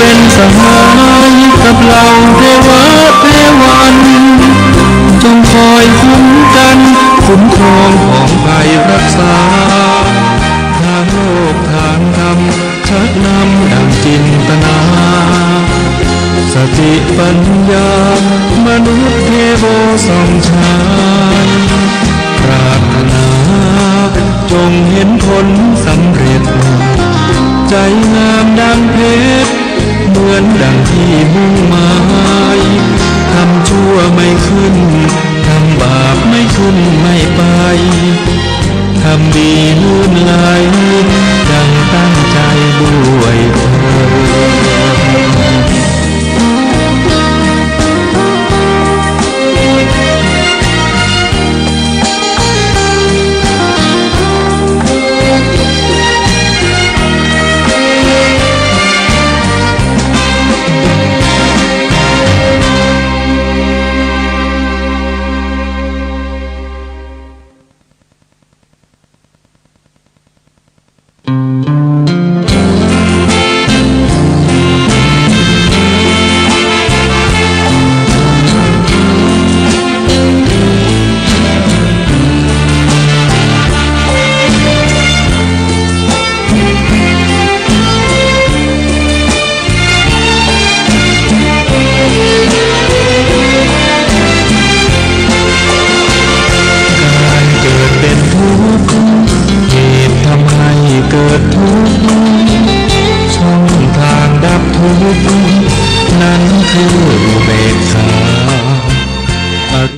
เป็นสหายกับเหล่าเทวะเทวันจงคอยคุ้มกันคุ้มครองของภัยรักษาทางโลกทางธรรมชักนำดังจินตนาสติปัญญามนุษย์เทโวส่องฉายปรารถนาจงเห็นผลสำเร็จใจงามดังเพชรเหมือนดังที่มุ่งหมายทำชั่วไม่ขึ้นทำบาปไม่ขึ้นไม่ไปทำดีลื่นไหลดังตั้งใจด้วยเถิ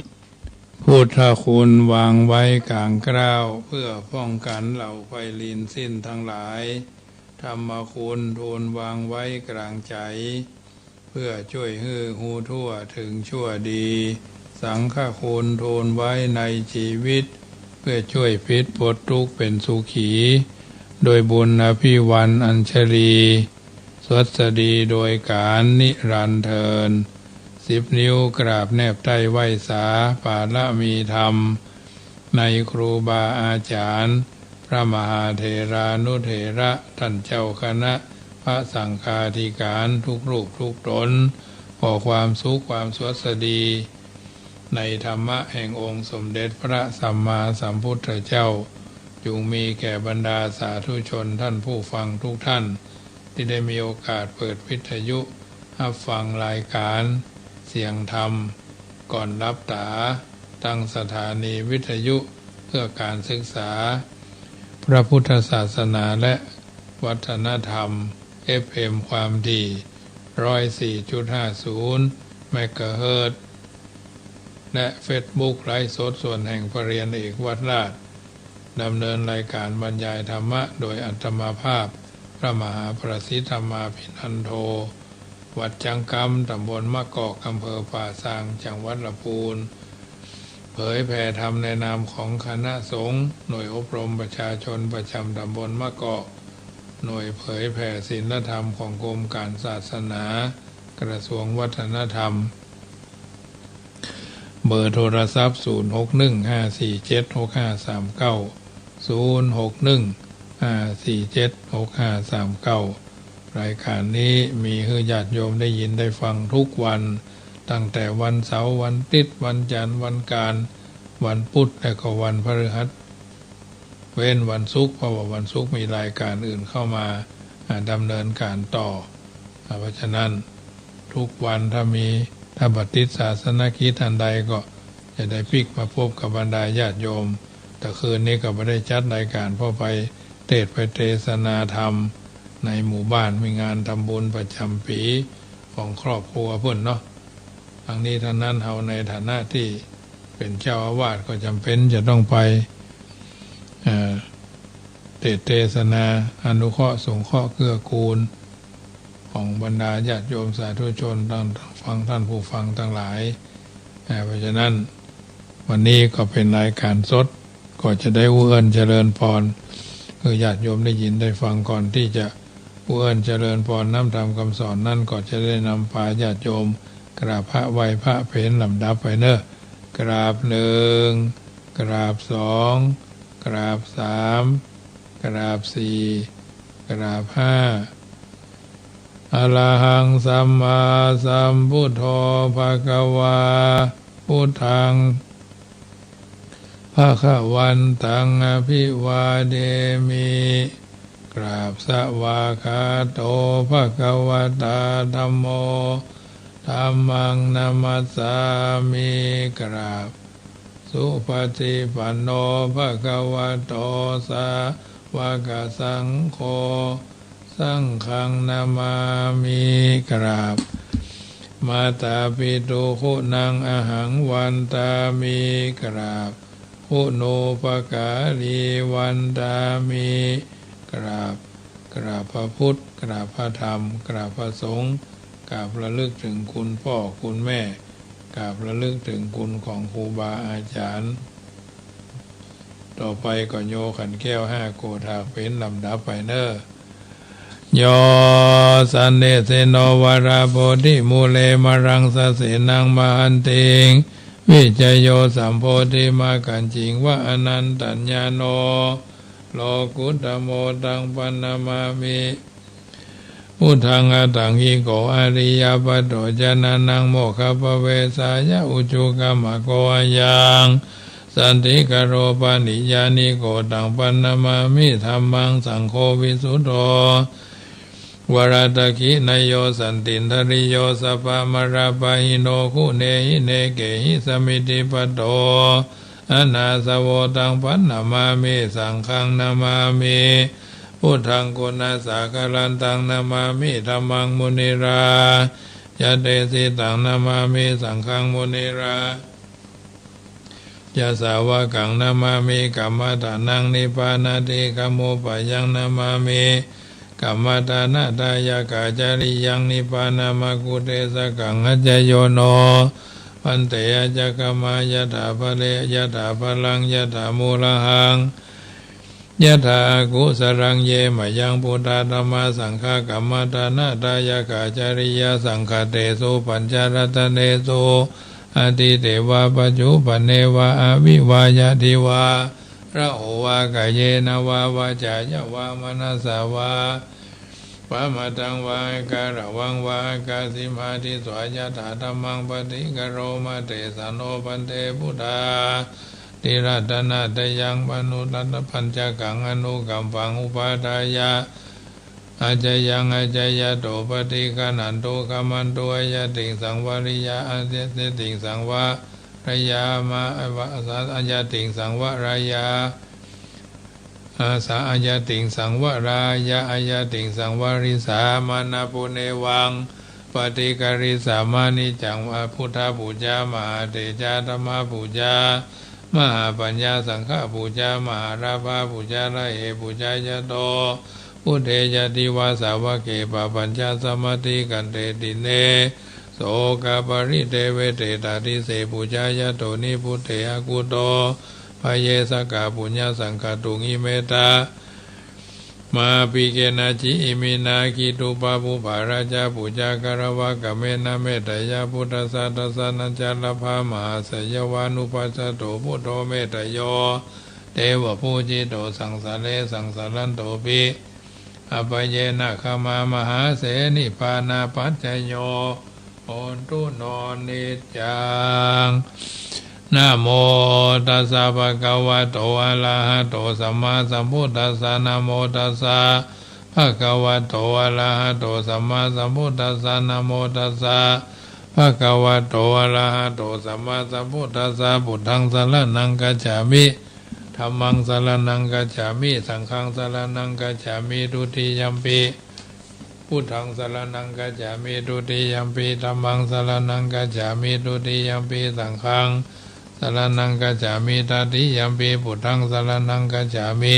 ดพุทธคุณวางไว้กลางกล้าวเพื่อป้องกันเหล่าไฟลินสิ้นทั้งหลายธรรมคุณทูลวางไว้กลางใจเพื่อช่วยฮือหูทั่วถึงชั่วดีสังฆคุณทูลไว้ในชีวิตเพื่อช่วยพิษปลดทุกข์เป็นสุขีโดยบุญอภิวันอัญชลีสวัสดีโดยการนิรันดร์เทิน10 นิ้วกราบแนบใต้ไหวสาปาละมีธรรมในครูบาอาจารย์พระมหาเถรานุเถระท่านเจ้าคณะพระสังฆาธิการทุกรูปทุกตนขอความสุขความสวัสดีในธรรมะแห่งองค์สมเด็จพระสัมมาสัมพุทธเจ้าจงมีแก่บรรดาสาธุชนท่านผู้ฟังทุกท่านที่ได้มีโอกาสเปิดวิทยุรับฟังรายการเสียงธรรมก่อนรับตาตั้งสถานีวิทยุเพื่อการศึกษาพระพุทธศาสนาและวัฒนธรรม FM ความถี่ 104.50 เมกะเฮิรตซ์และเฟซบุ๊กไลฟ์สดส่วนแห่งพระเรียนเอกวัดราชดำเนินรายการบรรยายธรรมะโดยอัตมาภาพพระมหาประสิทธมาภินันโทวัดจังกำตำบลมะกอกอำเภอป่าซางจังหวัดลำพูนเผยแผ่ธรรมในนามของคณะสงฆ์หน่วยอบรมประชาชนประจำตำบลมะกอกหน่วยเผยแผ่ศีลธรรมของกรมการศาสนากระทรวงวัฒนธรรมเบอร์โทรศัพท์0615476539 รายการนี้มีให้ญาติโยมได้ยินได้ฟังทุกวันตั้งแต่วันเสาร์วันอาทิตย์วันจันทร์วันการวันพุธและก็วันพฤหัสเว้นวันศุกร์เพราะว่าวันศุกร์มีรายการอื่นเข้ามาดำเนินการต่อเพราะฉะนั้นทุกวันถ้าบัติดศาสนกิจอันใดก็จะได้พลิกมาพบกับบรรดาญาติโยมแต่คืนนี้ก็ไม่ได้จัดรายการเพราะไปเทศนาธรรมในหมู่บ้านมีงานทำบุญประจำปีของครอบครัวเพิ่นเนาะทั้งนี้ทั้งนั้นเฮาในฐานะที่เป็นเจ้าอาวาสก็จำเป็นจะต้องไปเทศนาอนุเคราะห์สงเคราะห์เกื้อกูลของบรรดาญาติโยมสาธุชนท่านผู้ฟังทั้งหลายเพราะฉะนั้นวันนี้ก็เป็นรายการสดก็จะได้เอื้อนเจริญพรคือญาติโยมได้ยินได้ฟังก่อนที่จะเอื้อนเจริญพรน้ำธรรมคำสอนนั่นก็จะได้นำพาญาติโยมกราบพระไหว้พระเพลลำดับไปเนอะกราบ1กราบ2กราบ3กราบ4กราบ5 อะระหังสัมมาสัมพุทโธภะคะวาพุทธังภะคะวันตังอภิวาเทมิกราบสวากขาโตภะคะวะตาธัมโมธัมมังนามัสสามิกราบสุปฏิปันโนภะคะวะโตสาวกสังโฆสังฆังนามามิกราบมาตาปิตุคุณังอหังวันตามิกราบคุณูปการีวันตามิกราบพระพุทธกราบพระธรรมกราบพระสงฆ์กราบระลึกถึงคุณพ่อคุณแม่กราบระลึกถึงคุณของครูบาอาจารย์ต่อไปก็โยขันแก้ว5โกฏาเป็นลำดับไปเนอโยสันเนเสโนวราโพธิมูเลมรังสเสนังมหันติงวิจโยสัมโพธิมากันจิงวะอนันตัญญาโนโลกุตโมตังปันนามามิพุทธังอตังหิโกอริยปัตโตจนานังโมคขปเวสายะอุจุกามะโกอายังสันติกโรปานิยานิโกตังปันนามามิธัมมังสังโฆวิสุทโธวราตคินโยสันตินทริโยสัพพมราปะหิโนคุเนหิเนเกหิสมิติปัตโตอนาสโวตังปันนามามิสังฆังนามามิพุทธังกุณาสาคารันตังนามามิธัมมังมุนิรายะเตสิตังนามามิสังฆังมุนิรายะสาวกังนามามิกัมมตานังนิพพานาติกัมโมปะยังนามามิกัมมตานาตายากาจาริยังนิพพานามกุเตสกังอัจจโยโนปันเตยะจักขมายะถาภะเลยะถาภะลังยะถามูลหังยะถากุสรังเยมะยังพุทธาธัมมาสังฆากัมมตานาตายากาจาริยสังฆเตสุปัญจรัตเนสุอติเตวะปัจจุปันเนวะอวิวายะทิวาระโหวากายเยนวาวาจายะวามนัสสาวาปะมะตังวาการะวังวากาสิมาทิสวายะถาธัมมังปฏิกโรมาเตสโนปันเตพุทธาติรัตนาตยังมนุรัตพัญจกังอนุกัมปังอุปาทายะอาจยังอาจยะโตปฏิกานันโตกัมมันโตยะติงสังวริยะอาเสติงสังวะรยามาอาญาติงสังวรายาสาอาญาติงสังวรายาอาญาติงสังวริสามานาปุเนวังปฏิการิสามานิจังวะพุทธบูชามหาเตจาธรรมบูชามหาปัญญาสังฆบูชามหาราภาบูชาระเหบูชายะโตพุทเทยติวาสาวะเกปปัญจสมติกันเตติเนโสกปริเทเวเตตาทิเสปุจายะโตนิพุทเถอกุโตภเยสกาปุญญสังฆตุงิเมตามาปิเกนะจิอิมินาคิตุปาปุภาราชาปุจากรวะกะเมนะเมตยาพุทธสัตสนัญจารภามหาสยวานุปัสสโตพุทโธเมตโยเทวภูจิโตสังสาเลสังสารันโตปิอภัยเยนะขมามหาเสนิพานาปัจจโยโอนตุโนนิจจังนะโมตัสสะภะคะวะโตอะระหะโตสัมมาสัมพุทธัสสะนะโมตัสสะภะคะวะโตอะระหะโตสัมมาสัมพุทธัสสะนะโมตัสสะภะคะวะโตอะระหะโตสัมมาสัมพุทธัสสะพุทธังสรณังกัจฉามิธัมมังสรณังกัจฉามิสังฆังสรณังกัจฉามิทุติยัมปิพุทธังสรณังกัจฉามิทุติยัมปิธัมมังสรณังกัจฉามิทุติยัมปิสังฆังสรณังกัจฉามิตติยัมปิพุทธังสรณังกัจฉามิ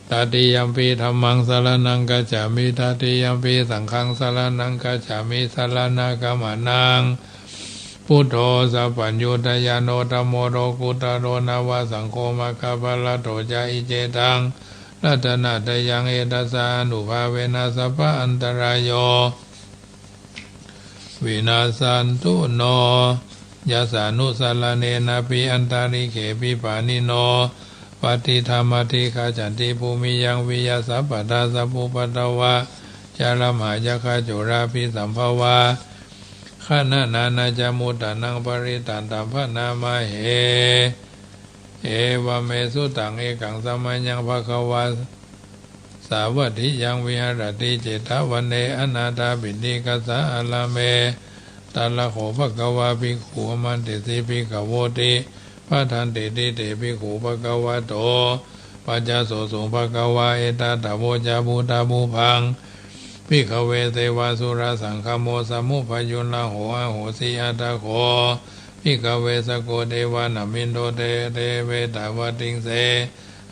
ตติยัมปิธัมมังสรณังกัจฉามิตติยัมปิสังฆังสรณังกัจฉามิสรณกัมมานังพุทโธสัพพัญญุตยานโนธัมโมโรกุตโรนาวาสังโฆมะคปะละโตจาอิเจตังรัตนะตยังเอตัสสานุภาเวนะสัพพะอันตรายโยวินาสันตุโนยัสสานุสารเนนะปิอันตาริเขปิปานิโนภ ปฏิธรรมติขจติภูมิยังวิยาสัพพทาสัพพุปตวะจารมหายคาโจราภิสัมภวาขานานาจามุตตานังปริตันตัมพนามาเอวเมสุตังเอกังสมัญญังภควาสาวัตถิยังวิหารติเจตวันเนอนาถาบิณิกัสสะอลาเมตัลละโขภควาภิกขุมันติสิภิกขโวติพระทันติติเตภิกขุภควโตปัจจโสสุภควาเอตตะโวจาภูตาภูพังภิกขเวเทวาสุราสังฆโมสมุปยุนลาโหอโหสิอัตโขภิกขเวสโกเทวานามินโตเตเวตาวติงเส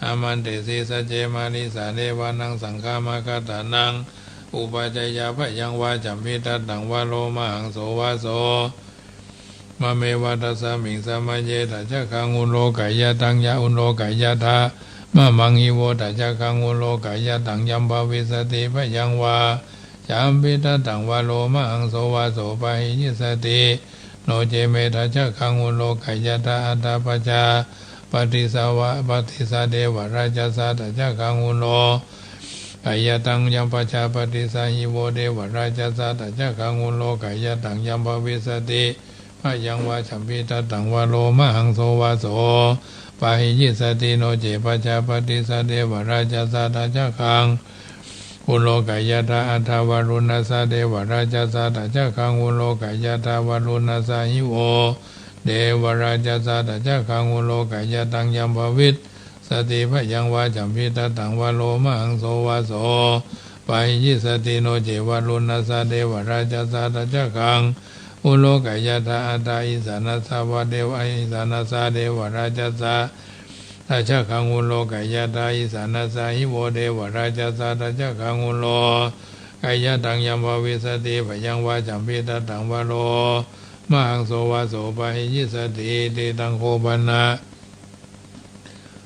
อามันเตสีสเจมานิสาเนวานังสังฆามากตานังอุปจายาพยังวาจัมพิตัตังวาโลมหังโสวาโสมะเมวัตสมิงสมัจเจตจักขังอุโลกายตังยะอุโลกายทามะมังหิโวตจักขังอุโลกายตังยัมภวิสติพยังวาจัมพิตัตังวาโลมหังโสวาโสปะหิยิสติโนเจเมตจักขังอุโลกายตาอัตตาปัจจาปฏิสาวะปฏิสาเดวราชสัตจักขังอุโลกายตังยัมปชาปฏิสาหิโวเดวราชสัตจักขังอุโลกายตังยัมภวิสติพยังวาฉัมพิตตังวาโลมหังโสวาโสปะหิยิสติโนเจปชาปฏิสาเดวราชสัตจักขังอุโลกายตาอัฏฐวารุณสาเดวราชสัตจักขังอุโลกายตาวารุณสาหิโวเดวราชสัตจักขังอุโลกายตังยัมภวิสติพยังวาฉัมพิตตังวาโลมหังโสวาโสปะหิยิสติโนเจวารุณสาเดวราชสัตจักขังอุโลกายตาอัตตาอิสานัสสาวะเดวอิสานัสสาเดวราชสัตจักขังอุโลกายตาอิสานัสสาหิโวเดวราชสัตจักขังอุโลกายตังยัมภวิสติพยังวาจัมพิตตังวาโลมหังโสวาโสปะหิยิสติติตังโคปนะ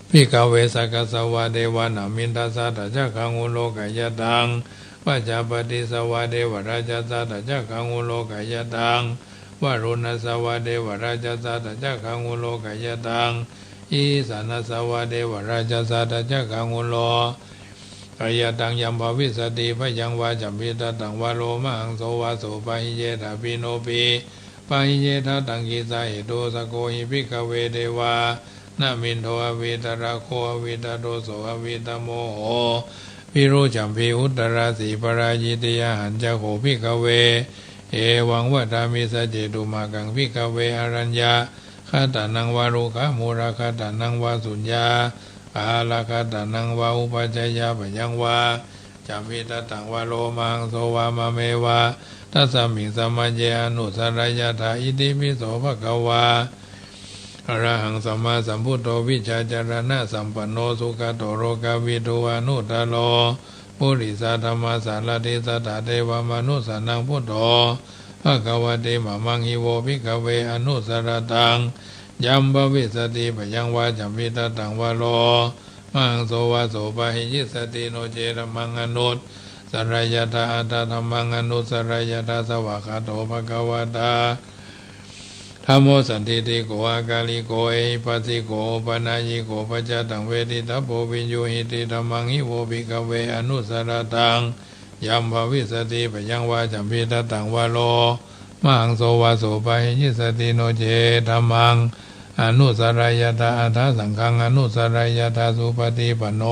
ภิกขเวสกัสสวะเดวานามินทัสสะจักขังอุโลกายตังปัจจปฏิสวะเดวราชสัตจักขังอุโลกายตังวารุณสวะเดวราชสัตจักขังอุโลกายตังอิสานัสสวะเดวราชสัตจักขังอุโลกายตังยัมภวิสติพยังวาจัมพิตตังวาโลมหังโสวาโสปะหิเยทาปิโนปิปะหิเยทาตังกิสาหิโตสโกหิภิกขเวเดวานามินโทอวิตระโคอวิตโตโสอวิตโมโหพิโรจัมพีอุตตราสีปรายิตยหันจะโขภิกขเวเอวังวัฏามิสเจตุมากังภิกขเวอรัญญาคาตานังวารุขมูราคาตานังวาสุญญาอาลาคาตานังวาอุปจายาปยังวาจัมพิตตังวาโลมังโสวามะเมวะทัสสมิงสมัจเจอนุสรายถาอิติปิโสภควาอรหังสัมมาสัมพุทโธวิชชาจารณะสัมปันโนสุขโตโรกาวิโตอนุตตโลปุริสธรรมสารติสัตตเทวมนุสนังพุทโธภควเตมะมังหิโวภิกขเวอนุสรตังยัมภวิสติพยังวาจัมพิตตังวาโลมังโสวาโสปะหิยิสติโนเจรมังอนุตสรายตาอัตตธรรมังอนุสรายตาสวากขาโตภควตาธัมโมสันติติโกอากาลิโกเอหิปัสสิโกปนายิโกปัจจตังเวทิตาโพวิญญูหิติธัมมังหิโวภิกขเวอนุสรตังยัมภวิสติพยังวาจัมพิตตังวาโลมหังโสวาโสปะหิยิสติโนเจธัมมังอนุสรายตาอัฏฐสังฆังอนุสรายตาสุปฏิปันโน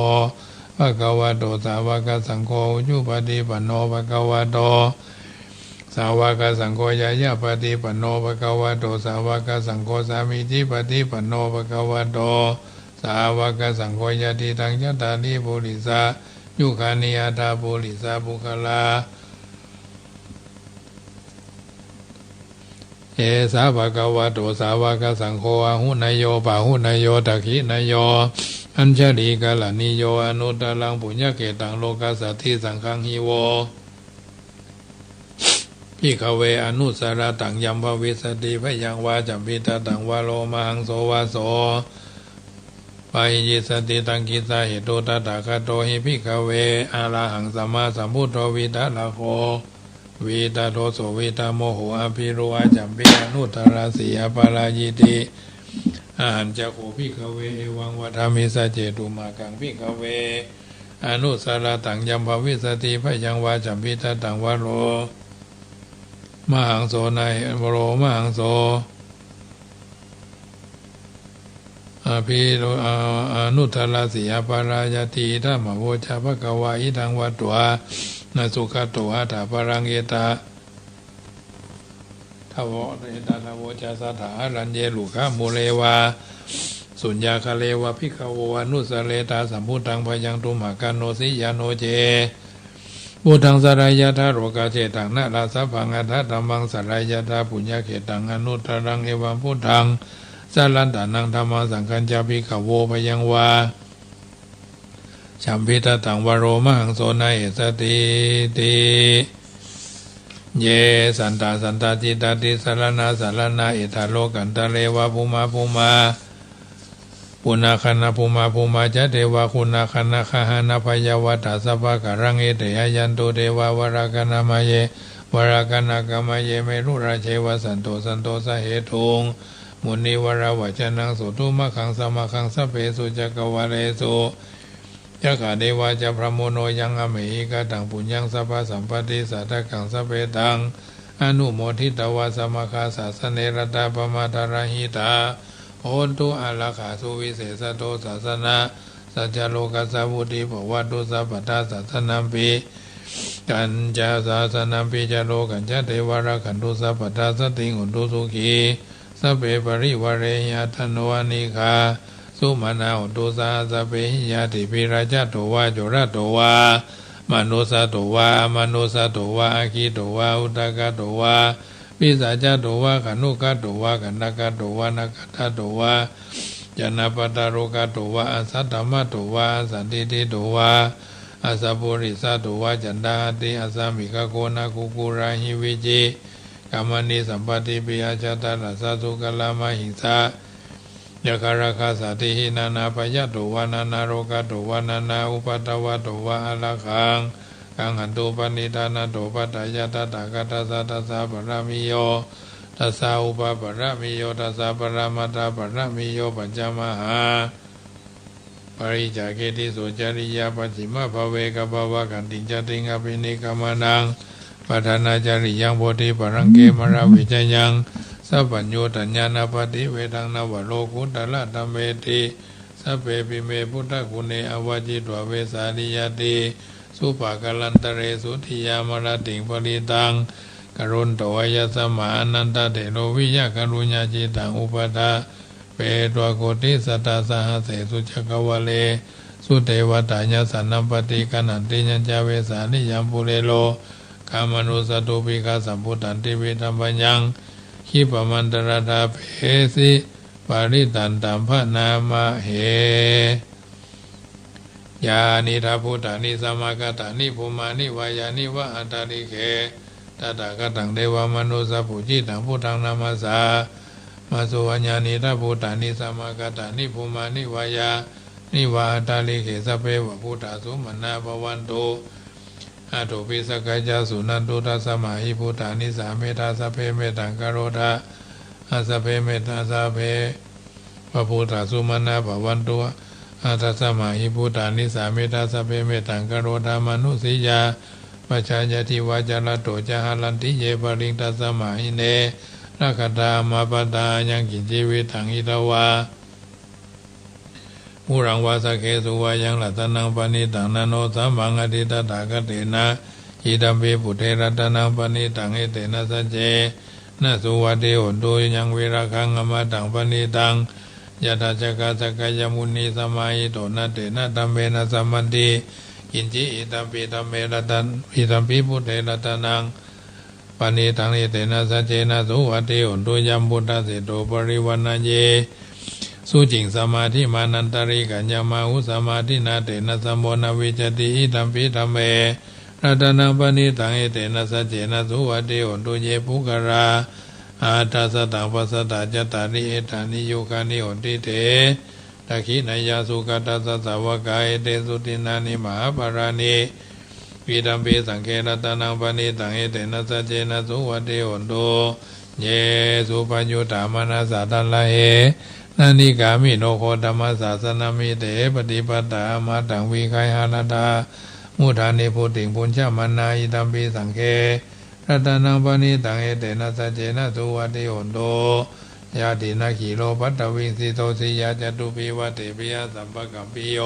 ภควโตสาวกสังโฆอุจุปฏิปันโนภควโตสาวกสังโฆยายาปฏิปันโนภควโตสาวกสังโฆสามิจิปฏิปันโนภควโตสาวกสังโฆยติตังยัตตานิปุริสายุคานิยตาปุริสาบุคลาเอสาภะคะวะโตสาวกสังโฆอาหุนายโยปะหุนายโยตักขินายโยอัญชลีกาลานิโยอนุตตรังปุญญเกตังโลกัสสัทธิสังฆังหิโวภิกขเวอนุสรตังยัมภวิสติพยังวาจัมพิตตังวาโลมหังโสวาโสปะหิยิสติตังกิสาเหตุตถาคโตหิภิกขเวอะระหังสัมมาสัมพุทโธวิตาลโควิตาโทโสวิตาโมโหอภิรุอาจัมปิอนุตตราสีอปารายิติอ อาหันจะโขพิกเวเอวังวัฏามิสเจตุมากังพิกเวอนุสาราตังยัมภวิสติพยังวาจัมพิตตังวโรมหังโสในวโรมหังโสอาภิโรอนุทราสีอปารายติธรรมโวชาภกวาอิทังวัตวานาสุขโตอัฏฐปรังเอตาทวะเอตาทวจาสถารัญเยลุขะโมเลวาสุญญาคาเลวะภิกขโวอนุสเลตาสัมพุตังพยังตุมหกันโนสิยาโนเจบุตังสรายะทาโรกาเจตังนะลาสัพพังอัฏฐธัมมังสรายะทาปุญญเขตังอนุตรังเอวังพุทธังสารันตานังธรรมสังฆัญจาภิกขโวพยังวาฉัมพิตตังวโรมหังโสนายสติติเยสันตาสันตาจิตาติสารนาสารนาอิทาโลกันตะเลวะภูมาภูมาปุณาคณาภูมาภูมาจะเทวะคุณาคณาคหานาพยาวัตสัพพะกรังเอเตยันตุเทวะวรากนามาเยวรากนากามเยเมรุราเชวะสันโตสันโตสะเหตุงมุนีวราวจนังสุตุมะขังสมะขังสเพสุจักวาเลสุยะขาเดวะจะพระโมโนยังอเมหิกาตังปุญญังสัพพะสัมปติสัตตะกังสเพตังอนุโมทิตวะสมะคาสาสเนรตาปมาตาราหิตาโหตุอาลาขาสุวิเศษโตศาสนาสัจจโลกัสสวุติภวัตุสัพพทาศาสนัมปิกันจาศาสนัมปิจโลกันจเทวราคันตุสัพพทาสติงุตุสุขีสัพเพปริวเรยธนวานิคาสุมาณาอุตุสาสัพเพหิยติปิราชโตวาจุระโตวามนุสโตวามนุสโตวาอาคิโตวาอุตกะโตวาปิสัจจโตวาขนุกะโตวากันนกะโตวานักขะโตวาจนะปตารุกะโตวาอสัตตมะโตวาสันติติโตวาอาสาปุริสโตวาจันดาติอาสามิกะโกนะกุกุราหิวิจิกามนิสัมปติปิยชาตาลัสสะสุกลามหิงสายะคาราคาสติหินานาปยะโตวานานาโรกะโตวานานาอุปัตตวะโตวาอะระคังกังหันตุปนิธานาโตปัตตายะตถาคตสัตสะปะระมิโยตัสสะอุปปะระมิโยตัสสะปรมัตถปะระมิโยปัจจมหาปริจาเกติสุจริยาปัจฉิมภเวกภวะกันติจติงอภินิกามนังปัฏนาจาริยังโพธิปรังเกมราวิจยังสัพพัญโยตัญญาณปฏิเวทังนวโลกุตละธรรมเมติสัพเพปิเมพุทธกุเนอวจิตวเวสาลิยติสุปากลันตเรสุทิยามรติงปริตังกรุณโตยัสสมานันตเถโรวิยะกรุญาจิตังอุปทาเปตวโกติสัตตสหเสสุจักวะเลสุเทวตาญาสันนัมปติกนันติยัญจเวสาลิยัมปุเรโลกามนุสตุปิกาสัมพุตันติวิธัมปัญญังขิปมันตระดาเพสิปาริตันตัมภนามะเหยานิทาพุทธานิสมากตานิภูมานิวายานิวะอัตตาริเขตถาคตังเทวมนุสปุจิตังพุทธังนามัสสามาสุวัญญานิทาพุทธานิสมากตานิภูมานิวายานิวะอัตตาริเขสเปวะพุทธาสุมนาภวันโตอาโตปิสกัจจสุนันตุทัสสมาหิพุทธานิสาเมตาสเพเมตังกโรธาอาสเพเมตาสเพพระพุทธาสุมนาภวันโตอาทัสสมาหิพุทธานิสาเมตาสเพเมตังกโรธามนุสิยาปัจจายติวาจารโตจหลันติเยปริงตัสสมาหิเนรักตามาปตายังกิจชีวิตังอิตวามุรังวาสเคสุวายังลัตนังปณิตังนโนสัมมังอธิตถาคเตนะอิดัมเปปุเทรัตนังปณิตังเอเตนะสัจเจนะสุวัติโหตุยังวิราคังอมตังปณิตังยะถาจักขสกายมุนีสมาหิโตนะเตนะธัมเมนะสัมมันติกินจิอิตัมปิธัมเมรัตันอิตัมปิพุทเทรัตนังปณิตังเอเตนะสัจเจนะสุวัติโหตุยัมพุทธเสโตปริวันนะเยสุจิงสมาธิมานันตริกัญญามาหุสมาธินาเตนะสัมโมนาวิจติอิตัมปิธัมเมรัตนังปณิตังเอเตนะสัจเจนะสุวัติโหตุเยปุกราอาทัสสตังปัสสตาจตาริเอตานิโยคานิโหติเตตะขินายาสุกัตตัสสะวะกายเตสุตินานิมหาปารานิวิดัมปิสังเกรัตนังปณิตังเอเตนะสัจเจนะสุวัติโหตุเยสุปัญญุตามนาสาตัลละเห นานิกามิโนโคธรรมศาสนามิเตปฏิปตามาตังวีไคหานาดามุทานิพุติงปุญชมานาอิตัมปิสังเครัตนังปณิตังเอเตนะสัจเจนะสุวัติโหนโตยาตินาขีโลปัตตวิสิโตสิยาจตุปิวัติปิยสัมปกัมปิโย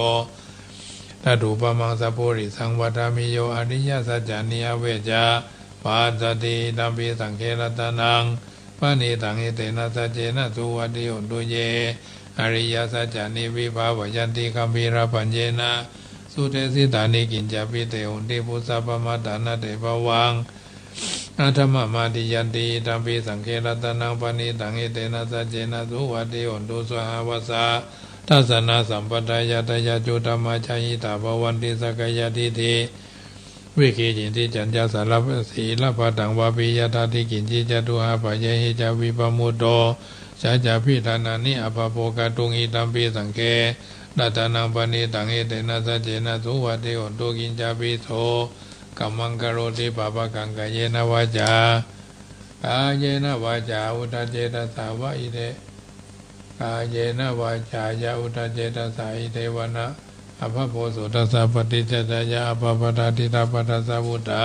ตัตุปมังสัพพุริสังวัฏามิโยอริยสัจจานิอเวจาปัสสติตัมปิสังเครัตนังปณิตังเอเตนะสัจเจนะสุวัติโหนโตเยอริยสัจจานิวิภาวยันติคัมภีรปัญเจนะสุเทสิตานิกิญจปิเตหุนติพุทธปมาตานะเตภวังอาธรรมมาติยันติตัมปิสังเครัตนังปณิตังเอเตนะสัจเจนะสุวัติโหนโตสหวสาทัสสนาสัมปทายาตยาจุธรรมชายิตาภวันติสกยาทิฏฐิวิคิจินติจัญญาสารพสีลปะตังวาปิยตาติกินจิจตุหาปะเยหิจาวิปมุตโตชาจาพิธานานิอภโภกตุงอิตัมปิสังเคดัตนังปณิตังเอเตนะสัจเจนะสุวัติโหนโตกินจาปิโสกัมมังกโรติปะปะกังกะเยนะวาจากาเยนะวาจาอุตเจตสาวะอิเตกาเยนะวาจายะอุตเจตสาอิเทวนะอภโพสุตัสสะปฏิจจยะอภปทาติตาปัสสะวุตตา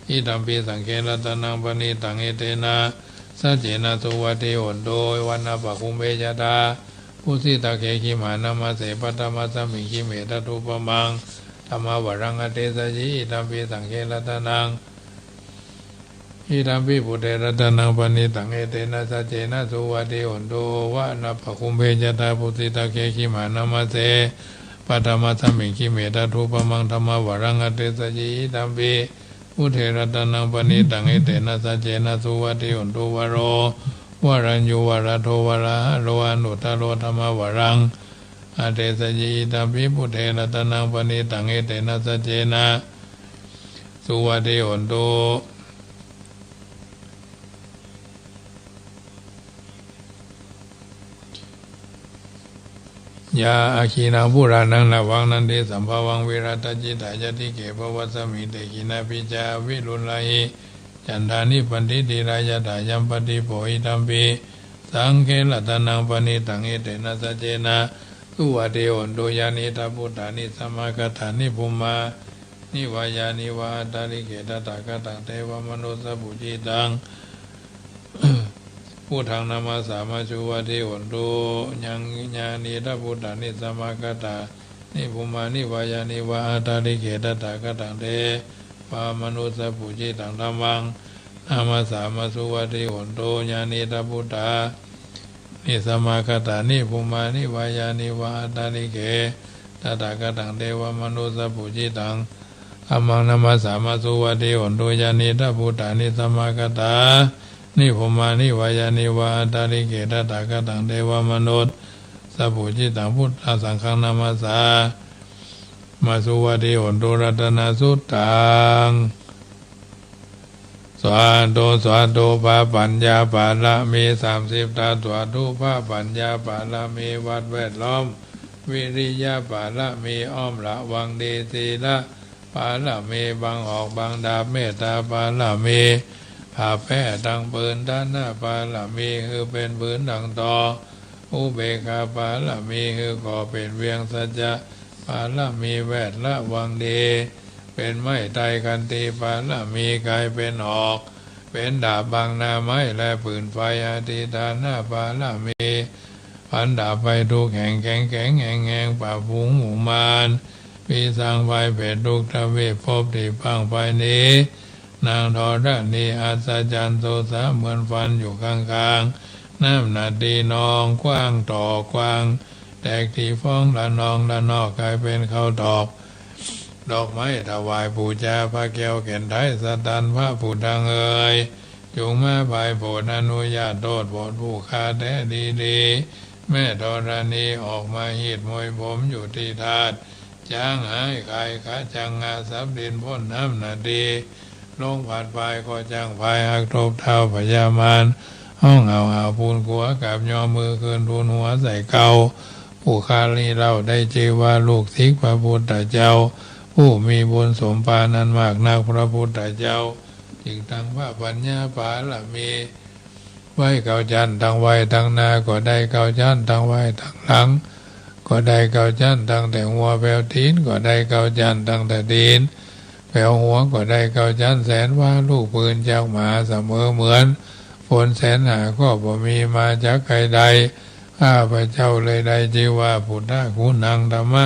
อิตัมปิสังเครัตนังปณิตังเอเตนะสัจเจนะสุวัติโหนโตวันนะปะคุมเบยตาผู้สิตะเคขิมานามาเสปัตตมัสสมิขิเมตตุปมังธรรมวรังอเตสยิอิตัมปิสังเครัตนังอิตัมปิปุเตรัตนังปณิตังเอเตนะสัจเจนะสุวัติโหนโตวันนะปะคุมเบยตาผู้สิตะเคขิมานามาเสปัตตมัสสมิขิเมตตุปมังธรรมวรังอเตสยิอิตัมปิพุทเทรัตนังปณิตังเอเตนะสัจเจนะสุวัติโหนโตวโรวรัญญูวรโทวระหะโลอนุตตโรธรรมวรังอเตสยิอิตัมปิพุทเทรัตนังปณิตังเอเตนะสัจเจนะสุวัติโหนโตยาอาคีนังปุรานังนาวังนันเดสัมภวังวิรัตจิตายติเกภวัสมิเตกินาปิจาวิรุลาหิจันทานิปันติติรายตายัมปติโพหิตัมปิสังเคลตนังปณิตังเอเตนะสัจเจนะสุวัติโหนโตยานิตาพุทธานิสัมมากัฏฐานิภูมานิวายานิวาตาริเกตตากตังเทวมนุสสปุจิตังพุทธังนามาสามาชุวัติโหนโตยังญาณิตาพุทธานิสัมมากัฏฐานิภูมานิวายานิวาตาริเกตตากตังเทวมนุสสปุจิตังธัมมังนามาสามาสุวัติโหนโตญาณิตาพุทธานิสัมมากัฏฐานิภูมานิวายานิวาตาริเกตตากตังเทวมนุสสปุจิตังธัมมังนามาสามาสุวัติโหนโตญาณิตาพุทธานิสัมมากัฏฐานิภูมานิวายานิวาตาริเกตตากตังเทวมนุสสสปุจิตังพุทธสังฆนามาสามาสุวัติโหนโตรัตนาสุตตังสวาโตสวาโตภาปัญญาปาละเม30ตาสวาโตภาปัญญาปาละเมวัดแวดล้อมวิริยะปาละเมอ้อมละวังเดศีละปาละเมบังออกบังดาบเมตตาปาละเมผ่าแพ้ดังปืนด้านหน้าปาละเมคือเป็นปืนดังต่ออุเบกขาปาละเมคือก่อเป็นเวียงสัจจะปาละเมแวดละวังเดเป็นไม้ไตกันตีปาละเมกลายเป็นออกเป็นดาบบางนาไม้และปืนไฟอาทิตาหน้าปาละเมพันดาบไปทุกแห่งแข็งแข็งแห่งป่าฝูงหมู่มารปีสร้างไฟเผ็ดทุกทวีปพบที่พังไปนี้นางทอรณีอัศจรรย์โสสะเหมือนฟันอยู่ข้างๆน้ำหนาดีนองกว้างต่อกว้างแตกที่ฟ้องละนองละนอกกลายเป็นข้าวตอกดอกไม้ถวายบูชาพระแก้วแก่นไทยสตันพระผู้ดังเอ่ยจงมาภายโปรดอนุญาตโทษโปรดผู้ฆ่าแท้ดีๆแม่ธรณีออกมาหีดมวยผมอยู่ที่ธาตุจ้างหายไข่ขาจังงาสับดินพ้นน้ำหนาดีลงผ่านไปก็จังพายหักทบเท้าพญามารห้องเอาปูนกัวกับยอมือคืนทูลหัวใส่เกาผู้คาลีเราได้ชื่อว่าลูกศิษย์พระพุทธเจ้าผู้มีบุญสมปานั้นมากนักพระพุทธเจ้าจึงตั้งพระปัญญาปาละมีว ไว้เก้าชั้นทั้งไว้ทั้งนาก็ได้เก้าชั้นทั้งไว้ทั้งหลังก็ได้เก้าชั้นทั้งแต่หัวแปลวตีนก็ได้เก้าชั้นทั้งแต่ตีนแปลวหัวก็ได้เก้าชั้นแสนว่าลูกปืนจากหมาเสมอเหมือนฝนแสนหาก็บ่มีมาจากใครใดข้าพระเจ้าเลยได้ชื่อว่าพุทธคูนังธรรมะ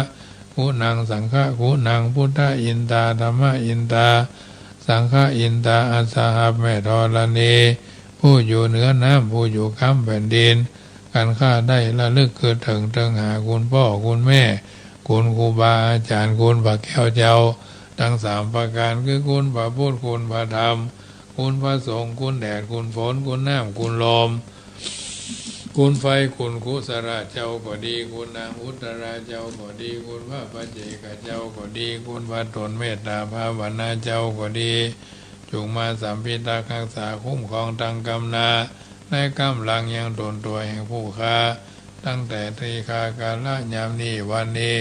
คูนังสังฆคูนังพุทธอินตาธรรมะอินตาสังฆอินตาอัสสหแม่ธรณีผู้อยู่เหนือน้ำผู้อยู่ค้ำแผ่นดินการข้าได้ระลึกคือถึงหาคุณพ่อคุณแม่คุณครูบาอาจารย์คุณพระแก้วเจ้าทั้งสามประการคือคุณพระพุทธคุณพระธรรมคุณพระสงฆ์คุณแดดคุณฝนคุณน้ำคุณลมคุณไฟคุณกุศลเจ้าก็ดีคุณนางอุตราเจ้าก็ดีคุณพระปัจเจกเจ้าก็ดีคุณพระตนเมตตาภาวนาเจ้าก็ดีจงมาสัมพิทักษ์รักษาคุ้มครองทางกำนาในกำลังยังตนตัวแห่งผู้ค้าตั้งแต่ทีฆากาลยามนี้วันนี้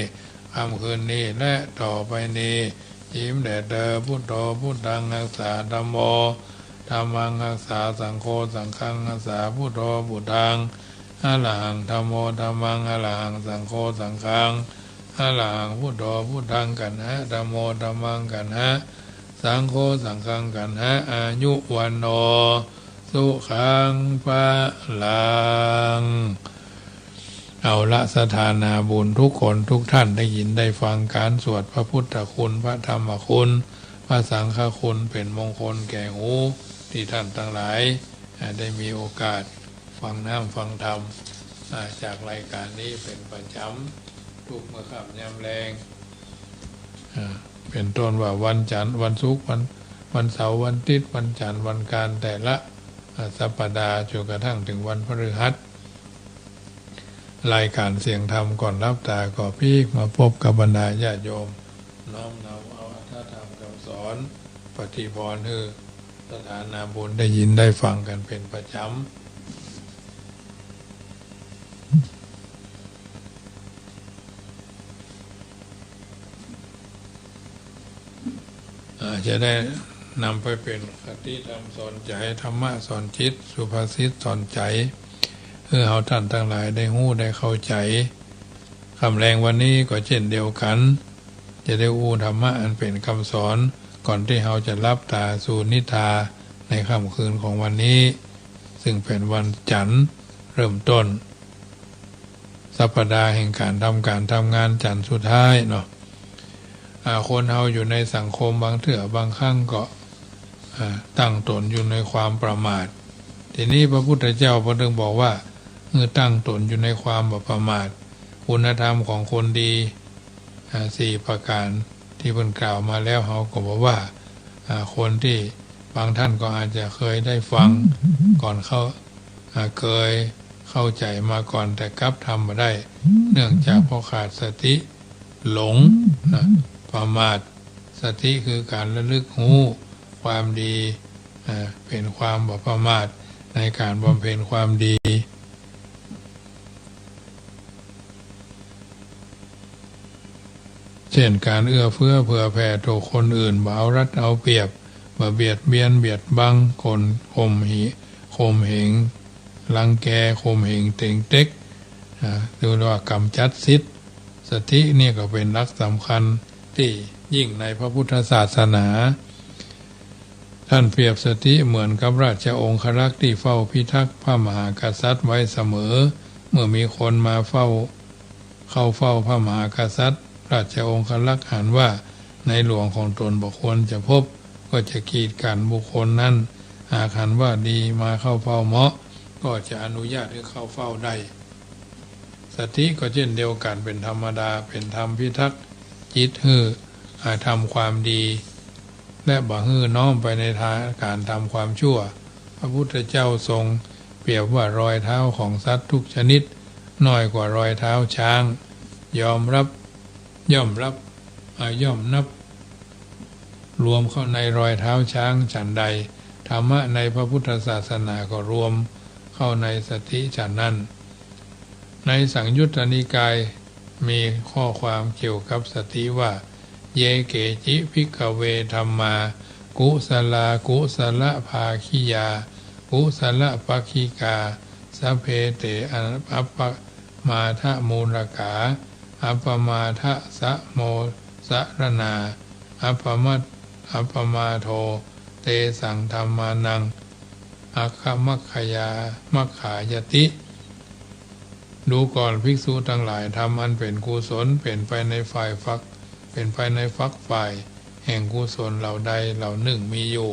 ค่ำคืนนี้และต่อไปนี้ยิ้มแด่เธอพุทโธพุทธังรักษาธัมโมธัมมังรักษาสังโฆสังฆังรักษาพุทโธพุทธังอะระหังธัมโมธัมมังอะระหังสังโฆสังฆังอะระหังพุทโธพุทธังกันหะธัมโมธัมมังกันหะสังโฆสังฆังกันหะอายุวันโนสุขังภะลังเอาละสถานาบุญทุกคนทุกท่านได้ยินได้ฟังการสวดพระพุทธคุณพระธรรมคุณพระสังฆคุณเป็นมงคลแก่หูที่ท่านทั้งหลายได้มีโอกาสฟังน้ำฟังธรรมจากรายการนี้เป็นประจำทุกเมื่อค่ำยามแรงเป็นต้นว่าวันจันทร์วันศุกร์วันเสาร์วันอาทิตย์วันจันทร์วันการแต่ละสัปดาห์จนกระทั่งถึงวันพฤหัสรายการเสียงธรรมก่อนรับตาก่อพีกมาพบกับบรรดาญาติโยมน้อมนำเอาอัตถธรรมคำสอนปฏิบัติให้สถานาบุญได้ยินได้ฟังกันเป็นประจำจะได้นำไปเป็นคติธรรมสอนใจธรรมะสอนจิตสุภาษิตสอนใจเพื่อเอาท่านทั้งหลายได้หู้ได้เข้าใจคำแรงวันนี้ก็เช่นเดียวกันจะได้อู้ธรรมะอันเป็นคำสอนก่อนที่เราจะรับตาสู่นิทาในค่ำคืนของวันนี้ซึ่งเป็นวันจันทร์เริ่มต้นสัปดาห์แห่งการทำงานจันทร์สุดท้ายเนาะคนเราอยู่ในสังคมบางเถื่อบางครั้งก็ตั้งตนอยู่ในความประมาททีนี้พระพุทธเจ้าพระองค์บอกว่าเมื่อตั้งตนอยู่ในความประมาทคุณธรรมของคนดี4ประการที่เพิ่นกล่าวมาแล้วเขาก็บอกว่าคนที่บางท่านก็อาจจะเคยได้ฟังก่อนเคยเข้าใจมาก่อนแต่กลับทำมาได้เนื่องจากเพราะขาดสติหลงประมาทสติคือการระลึกรู้ความดีเป็นความประมาทในการบำเพ็ญความดีเช่นการเอื้อเฟื้อเผื่อแผ่ต่อคนอื่นบ่เอารัดเอาเปรียบบ่เบียดเบียนเบียดบังคนข่มเหงรังแกข่มเหงเต็งเต็กหรือว่ากำจัดสิทธิสตินี่ก็เป็นหลักสำคัญที่ยิ่งในพระพุทธศาสนาท่านเปรียบสติเหมือนกับราชองครักษ์ที่เฝ้าพิทักษ์พระมหากษัตริย์ไว้เสมอเมื่อมีคนมาเข้าเฝ้าพระมหากษัตริย์ราชองครักษ์หันว่าในหลวงของตนบ่ควรจะพบก็จะกีดกันบุคคลนั้นหากหันว่าดีมาเข้าเฝ้าเหมาะก็จะอนุญาตให้เข้าเฝ้าได้สติก็เช่นเดียวกันเป็นธรรมดาเป็นธรรมพิทักษ์จิตทำความดีและบ่ฮื้อน้อมไปในทางการทำความชั่วพระพุทธเจ้าทรงเปรียบว่ารอยเท้าของสัตว์ทุกชนิดน้อยกว่ารอยเท้าช้างย่อมนับรวมเข้าในรอยเท้าช้างฉันใดธรรมะในพระพุทธศาสนาก็รวมเข้าในสติฉันนั้นในสังยุตตนิกายมีข้อความเกี่ยวกับสติว่าเยเกจิภิกขเวธัมมากุศลภาคิยา กุศลปัคคิกาสัพเพเตอัปปมาทะมูลกาอัปปมาทะสะโมสรณาอัปปมาโทเตสังธรรมานังอัคคมัคคยามัคขายติดูก่อนภิกษุทั้งหลายทำอันเป็นกุศลเป็นไปในฝ่ายฟักฝ่ายแห่งกุศลเหล่าใดเหล่าหนึ่งมีอยู่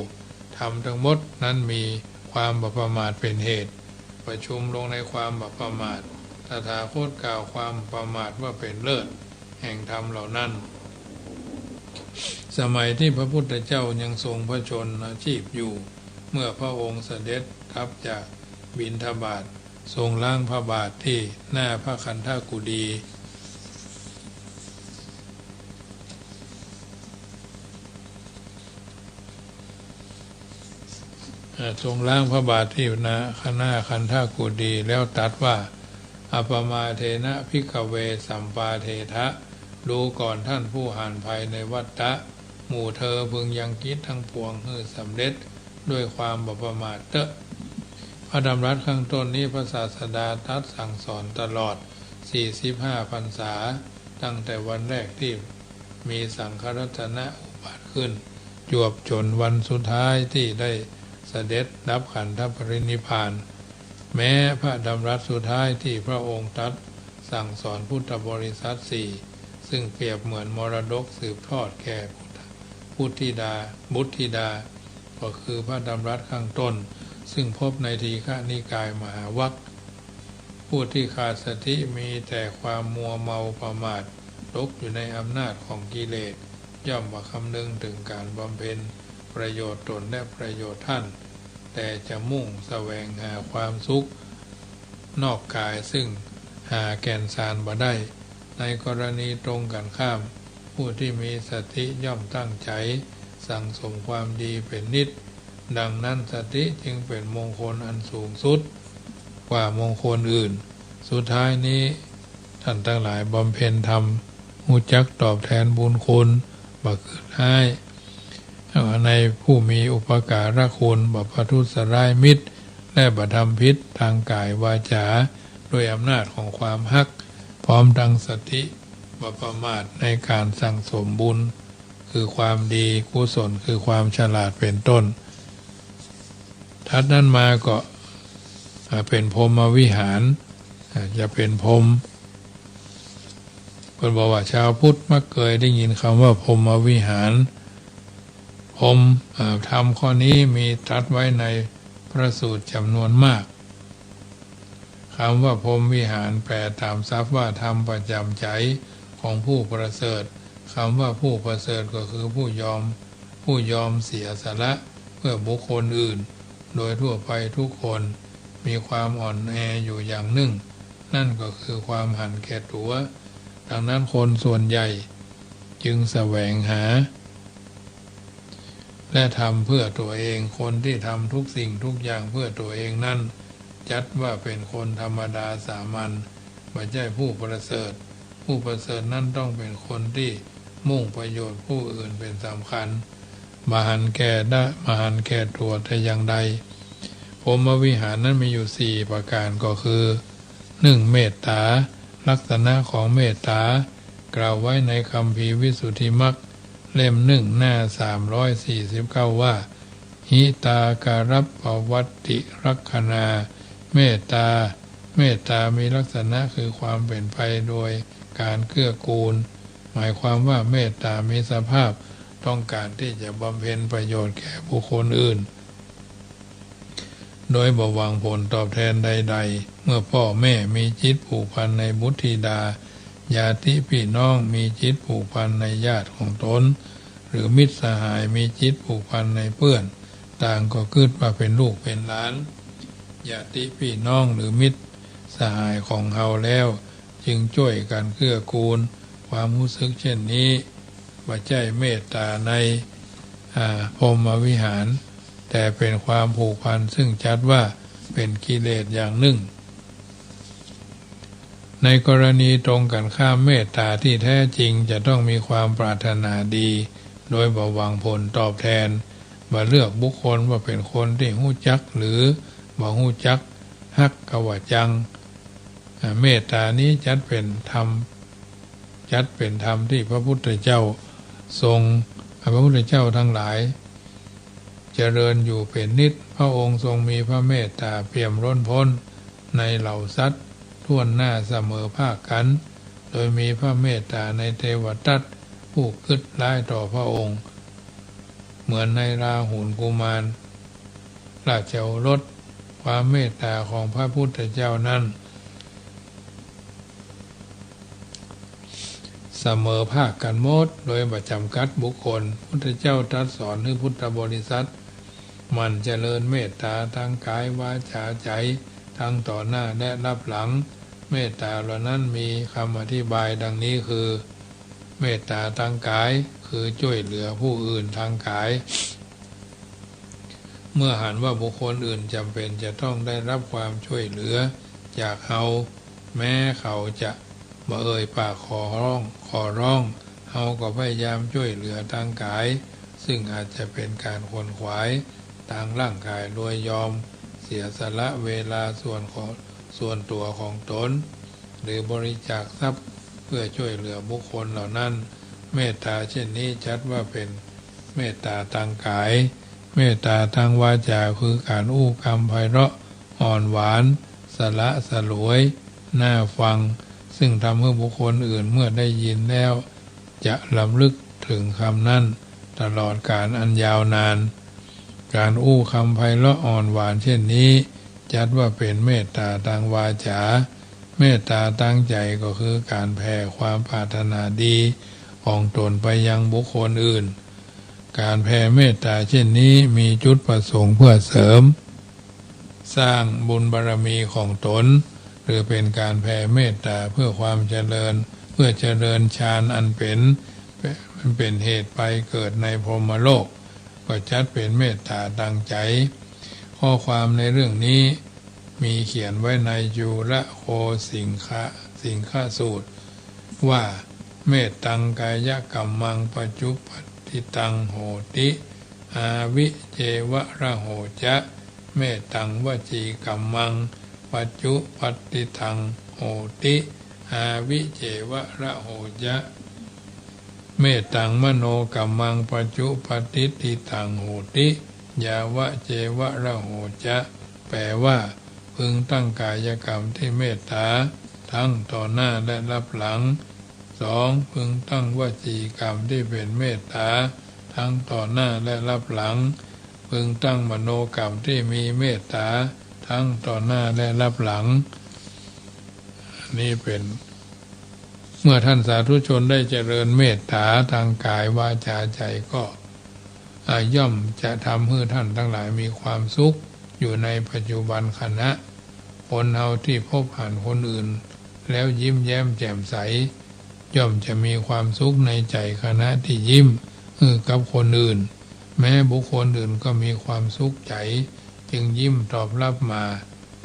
ทำทั้งหมดนั้นมีความประมาทเป็นเหตุประชุมลงในความประมาทตถาคตกล่าวความประมาทว่าเป็นเลิศแห่งธรรมเหล่านั้นสมัยที่พระพุทธเจ้ายังทรงพระชนชีพอยู่เมื่อพระองค์เสด็จกลับจากบิณฑบาตทรงล้างพระบาทที่หน้าพระคันธกุฎีทรงล้างพระบาทที่หน้าคันธกุฎีแล้วตรัสว่าอัปปมาเทนะภิกขเวสัมปาเททะดูก่อนท่านผู้ห่านภัยในวัฏฏะหมู่เธอพึงยังกิจทั้งปวงให้สำเร็จด้วยความประมาทเตอะพระดำรัสข้างต้นนี้พระศาสดาตรัสสั่งสอนตลอด45 พรรษาตั้งแต่วันแรกที่มีสังฆรัตนะอุบัติขึ้นจวบจนวันสุดท้ายที่ได้เสด็จรับขันธปรินิพพานแม้พระดำรัสสุดท้ายที่พระองค์ตรัสสั่งสอนพุทธบริษัท4ซึ่งเปรียบเหมือนมรดกสืบทอดแก่บุตรธิดาก็คือพระดำรัสข้างต้นซึ่งพบในทีฆนิกายมหาวรรคผู้ที่ขาดสติมีแต่ความมัวเมาประมาทตกอยู่ในอำนาจของกิเลสย่อมบ่คำนึงถึงการบำเพ็ญประโยชน์ตนและประโยชน์ท่านแต่จะมุ่งแสวงหาความสุขนอกกายซึ่งหาแก่นสารบ่ได้ในกรณีตรงกันข้ามผู้ที่มีสติย่อมตั้งใจสั่งสมความดีเป็นนิจดังนั้นสติจึงเป็นมงคลอันสูงสุดกว่ามงคลอื่นสุดท้ายนี้ท่านทั้งหลายบำเพ็ญธรรมหูจักตอบแทนบุญคุณบักเกิดให้ในผู้มีอุปการะคุณบัพพทุสร้ายมิตรและบัทำพิษทางกายวาจาด้วยอำนาจของความฮักพร้อมดังสติบ่ประมาทในการสั่งสมบุญคือความดีกุศลคือความฉลาดเป็นต้นทัดนั้นมาก็เป็นพรหมวิหารจะเป็นพรหมเพิ่นบอกว่าชาวพุทธมักเคยได้ยินคำว่าพรหมวิหารพรหมธรรมข้อนี้มีตรัสไว้ในพระสูตรจำนวนมากคำว่าพรหมวิหารแปลตามศัพท์ว่าธรรมประจำใจของผู้ประเสริฐคำว่าผู้ประเสริฐก็คือผู้ยอมเสียสละเพื่อบุคคลอื่นโดยทั่วไปทุกคนมีความอ่อนแออยู่อย่างหนึ่งนั่นก็คือความหันแก่ตัวดังนั้นคนส่วนใหญ่จึงแสวงหาและทำเพื่อตัวเองคนที่ทำทุกสิ่งทุกอย่างเพื่อตัวเองนั่นจัดว่าเป็นคนธรรมดาสามัญไม่ใช่ผู้ประเสริฐผู้ประเสริฐนั่นต้องเป็นคนที่มุ่งประโยชน์ผู้อื่นเป็นสำคัญมหันแก่ตัวแต่อย่างใดพรหมวิหารนั้นมีอยู่4ประการก็คือ 1. เมตตาลักษณะของเมตตากล่าวไว้ในคัมภีร์วิสุทธิมรรคเล่ม 1 หน้า 349ว่าหิตาการัปปวัตติรักขณาเมตตามีลักษณะคือความเป็นไปโดยการเกื้อกูลหมายความว่าเมตตามีสภาพต้องการที่จะบำเพ็ญประโยชน์แก่บุคคลอื่นโดยบ่หวังผลตอบแทนใดๆเมื่อพ่อแม่มีจิตผูกพันในบุตรธิดาญาติพี่น้องมีจิตผูกพันในญาติของตนหรือมิตรสหายมีจิตผูกพันในเพื่อนต่างก็คิดว่าเป็นลูกเป็นหลานญาติพี่น้องหรือมิตรสหายของเฮาแล้วจึงช่วยกันเกื้อกูลความรู้สึกเช่นนี้ว่าใจเมตตาในพรหมวิหารแต่เป็นความผูกพันซึ่งจัดว่าเป็นกิเลสอย่างหนึ่งในกรณีตรงกันข้ามเมตตาที่แท้จริงจะต้องมีความปรารถนาดีโดยบ่หวังผลตอบแทน บ่เลือกบุคคลว่าเป็นคนที่ฮู้จักหรือบ่ฮู้จักฮักกว่าจังเมตตานี้จัดเป็นธรรมที่พระพุทธเจ้าทรงพระพุทธเจ้าทั้งหลายเจริญอยู่เป็นนิจพระองค์ทรงมีพระเมตตาเปี่ยมล้นพ้นในเหล่าสัตว์ทั่วหน้าเสมอภาคกันโดยมีพระเมตตาในเทวทัตผู้คิดร้ายต่อพระองค์เหมือนในราหุลกุมารราชโอรสความเมตตาของพระพุทธเจ้านั้นเสมอภาคกันหมดโดยประจำกัดบุคคลพุทธเจ้าตรัสสอนให้พุทธบริษัทมันเจริญเมตตาทางกายวาจาใจทั้งต่อหน้าและรับหลังเมตตาเหล่านั้นมีคำอธิบายดังนี้คือเมตตาทางกายคือช่วยเหลือผู้อื่นทางกายเมื่อหันว่าบุคคลอื่นจำเป็นจะต้องได้รับความช่วยเหลือจากเขาแม้เขาจะบ่เอ่ยปากขอร้องเขาก็พยายามช่วยเหลือทางกายซึ่งอาจจะเป็นการขวนขวายทางร่างกายโดยยอมเสียสละเวลาส่วนตัวของตนหรือบริจาคทรัพย์เพื่อช่วยเหลือบุคคลเหล่านั้นเมตตาเช่นนี้จัดว่าเป็นเมตตาทางกายเมตตาทางวาจาคือการอู้คำไพเราะอ่อนหวานสละสลวยน่าฟังซึ่งทำให้บุคคลอื่นเมื่อได้ยินแล้วจะรำลึกถึงคำนั้นตลอดกาลอันยาวนานการอู้คำไพเราะอ่อนหวานเช่นนี้จัดว่าเป็นเมตตาทางวาจาเมตตาตั้งใจก็คือการแผ่ความปรารถนาดีของตนไปยังบุคคลอื่นการแผ่เมตตาเช่นนี้มีจุดประสงค์เพื่อเสริมสร้างบุญบารมีของตนหรือเป็นการแผ่เมตตาเพื่อความเจริญเพื่อเจริญฌานอันเป็นเหตุไปเกิดในพรหมโลกก็จัดเป็นเมตตาตั้งใจข้อความในเรื่องนี้มีเขียนไว้ในจุลโคสิงคสูตรว่าเมตตังกายกัมมังปัจจุปติตังโหติอาวิเจวะระโหจะเมตตังวจีกัมมังปัจจุปติตังโหติอาวิเจวะระโหจะเมตตังมโนกัมมังปัจจุปติตังโหติยาวะเจวะระโหจะแปลว่าพึงตั้งกายกรรมที่เมตตาทั้งต่อหน้าและรับหลัง2พึงตั้งวจีกรรมที่เป็นเมตตาทั้งต่อหน้าและรับหลังพึงตั้งมโนกรรมที่มีเมตตาทั้งต่อหน้าและรับหลังนี่เป็นเมื่อท่านสาธุชนได้เจริญเมตตาทางกายวาจาใจก็ย่อมจะทำให้ท่านทั้งหลายมีความสุขอยู่ในปัจจุบันขณะคนเฮาที่พบผ่านคนอื่นแล้วยิ้มแย้มแจ่มใสย่อมจะมีความสุขในใจขณะที่ยิ้มกับคนอื่นแม้บุคคลอื่นก็มีความสุขใจจึงยิ้มตอบรับมา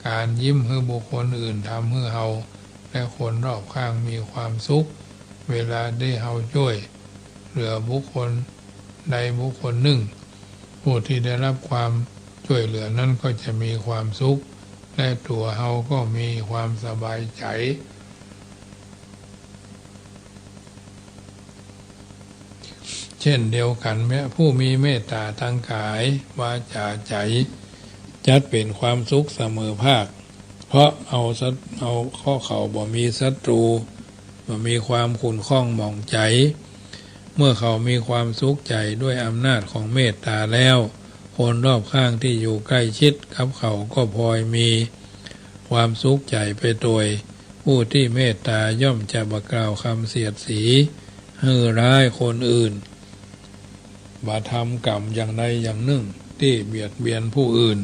การยิ้มให้บุคคลอื่นทำให้เฮาและคนรอบข้างมีความสุขเวลาได้เฮาช่วยเหลือบุคคลใดบุคคลหนึ่งผู้ที่ได้รับความช่วยเหลือนั้นก็จะมีความสุขและตัวเฮาก็มีความสบายใจเช่นเดียวกันแม้ผู้มีเมตตาทางกายวาจาใจจัดเป็นความสุขเสมอภาคเพราะเอาข้อเขาบ่มีศัตรูบ่มีความขุ่นข้องหมองใจเมื่อเขามีความสุขใจด้วยอำนาจของเมตตาแล้วคนรอบข้างที่อยู่ใกล้ชิดกับเขาก็พลอยมีความสุขใจไปโดยผู้ที่เมตตาย่อมจะบ่กล่าวคำเสียดสีให้ร้ายคนอื่นบ่ทำกรรมอย่างใดอย่างหนึ่งที่เบียดเบียนผู้อื่น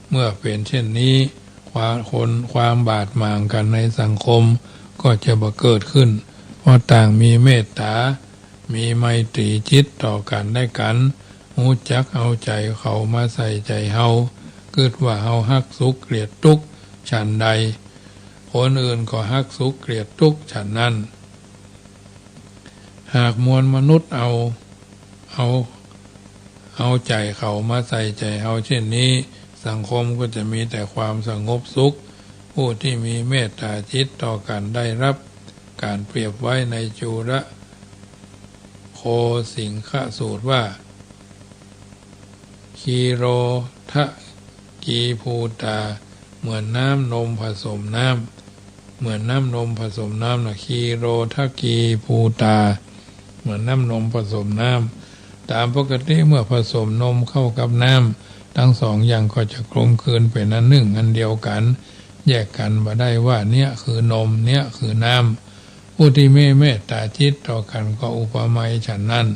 เมื่อเป็นเช่นนี้ความบาดหมางกันในสังคมก็จะบ่เกิดขึ้นเพราะต่างมีเมตตามีไมตรีจิตต่อกันได้กันรู้จักเอาใจเขามาใส่ใจเฮาคิดว่าเฮาฮักสุขเกลียดทุกข์ฉันใดคนอื่นก็ฮักสุขเกลียดทุกข์ฉันนั้นหากมวลมนุษย์เอา เอาใจเขามาใส่ใจเอาเช่นนี้สังคมก็จะมีแต่ความสงบสุขผู้ที่มีเมตตาจิตต่อกันได้รับการเปรียบไว้ในจุลโคสิงคสูตรว่าคีโรทะกีภูตาเหมือนน้ำนมผสมน้ำเหมือนน้ำนมผสมน้ำนะคีโรทะกีภูตาเหมือนน้ำนมผสมน้ำตามปกติเมื่อผสมนมเข้ากับน้ำทั้งสองอย่างก็จะกลมกลืนเป็นอันหนึ่งอันเดียวกันแยกกันมาได้ว่าเนี่ยคือนมเนี่ยคือน้ำผู้ที่เมตตาจิตต่อกันก็อุปมาฉันนั้น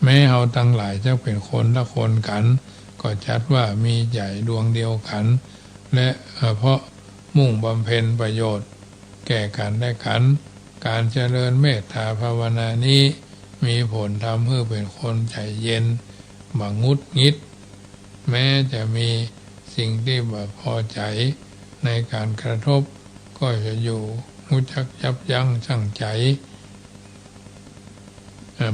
แม้เฮาทั้งหลายจะเป็นคนละคนกันก็จัดว่ามีใจดวงเดียวกันและเพราะมุ่งบำเพ็ญประโยชน์แก่กันและกันการเจริญเมตตาภาวนานี้มีผลทำให้เป็นคนใจเย็นบ่งุดงิดแม้จะมีสิ่งที่บ่พอใจในการกระทบก็จะอยู่รู้จักยับยั้งชั่งใจ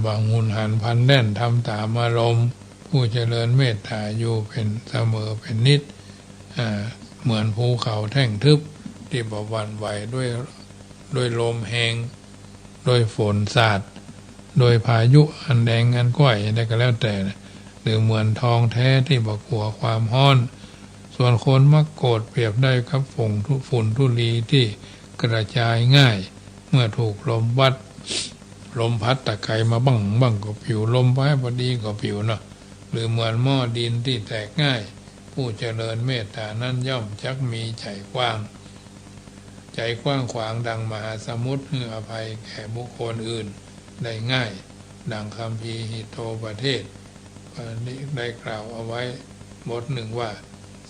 บางหุนหันพันแน่นทำตามอารมณ์ผู้เจริญเมตตาอยู่เป็นเสมอเป็นนิดเหมือนภูเขาแท่งทึบที่บ่หวั่นไหวด้วยลมแหงด้วยฝนสาดโดยพายุอันแดงอันก้อยได้ก็แล้วแต่หรือเหมือนทองแท้ที่บ่กลัวความร้อนส่วนคนมักโกรธเปรียบได้กับฝุ่นธุลีที่กระจายง่ายเมื่อถูกลมพัดตะไคร้มาบังก็ผิวลมไปพอดีก็ผิวเนาะหรือเหมือนหม้อดินที่แตกง่ายผู้เจริญเมตตานั้นย่อมจักมีใจกว้างขวางดังมหาสมุทรให้อภัยแก่บุคคลอื่นได้ง่ายดังคัมภีร์หิโตประเทศได้กล่าวเอาไว้บทหนึ่งว่า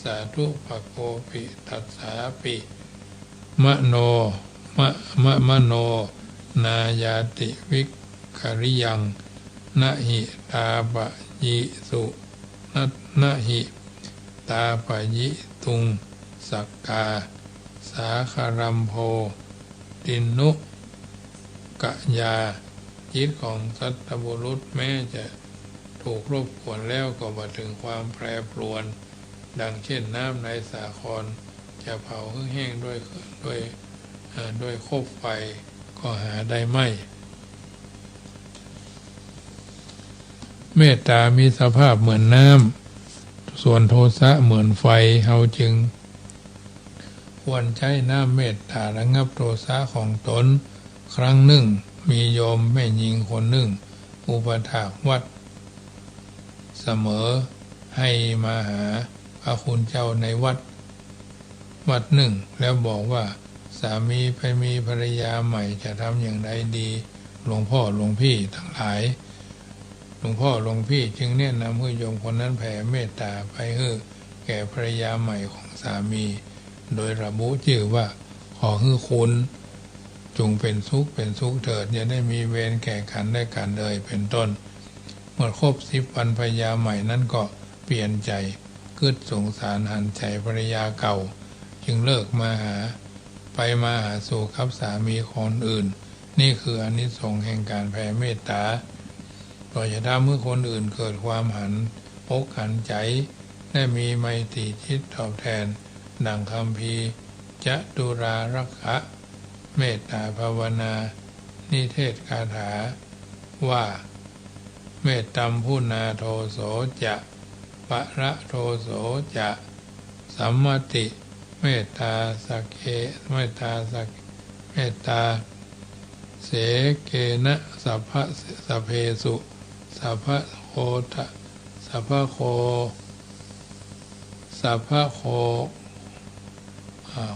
สาธุภโคปิตัสสาปิมโนมโนนายาติวิกริยังนะหิตาปะยิสุนะหิตาปะยิตุงสักกาสาคารัมโพตินุกะยาจิตของสัตบุรุษแม้จะถูกรบกวนแล้วก็มาถึงความแปรปรวนดังเช่นน้ำในสาครจะเผาแห้งด้วยคบไฟก็หาได้ไม่เมตตามีสภาพเหมือนน้ำส่วนโทสะเหมือนไฟเฮาจึงควรใช้น้ำเมตตาระงับโทสะของตนครั้งหนึ่งมีโยมแม่หญิงคนหนึ่งอุปถากวัดเสมอให้มาหาพระคุณเจ้าในวัดหนึ่งแล้วบอกว่าสามีไปมีภรรยาใหม่จะทำอย่างไรดีหลวงพ่อหลวงพี่ทั้งหลายหลวงพ่อหลวงพี่จึงแนะนำให้โยมคนนั้นแผ่เมตตาไปให้แก่ภรรยาใหม่ของสามีโดยระบุชื่อว่าขอให้คุณจงเป็นสุขเถิดอย่าได้มีเวรแก่กันและกันเลยเป็นต้นเมื่อครบ10 วันภรรยาใหม่นั้นก็เปลี่ยนใจกึศสงสารหันใจภรรยาเก่าจึงเลิกมาหาสู่กับสามีคนอื่นนี่คืออานิสงส์แห่งการแผ่เมตตาก็จะทำให้คนอื่นเกิดความหันอกหันใจและมีไมตรีจิตตอบแทนดังคัมภีร์จตุรารักขะเมตตาภาวนานิเทศคาถาว่าเมตตัมพุนาโทโสจะปะระโทโสจะสัมมติเมตตาสักเกเมตตาเสเกนะสัพพะสัพเพสุสัพพะโคทะสัพพะโค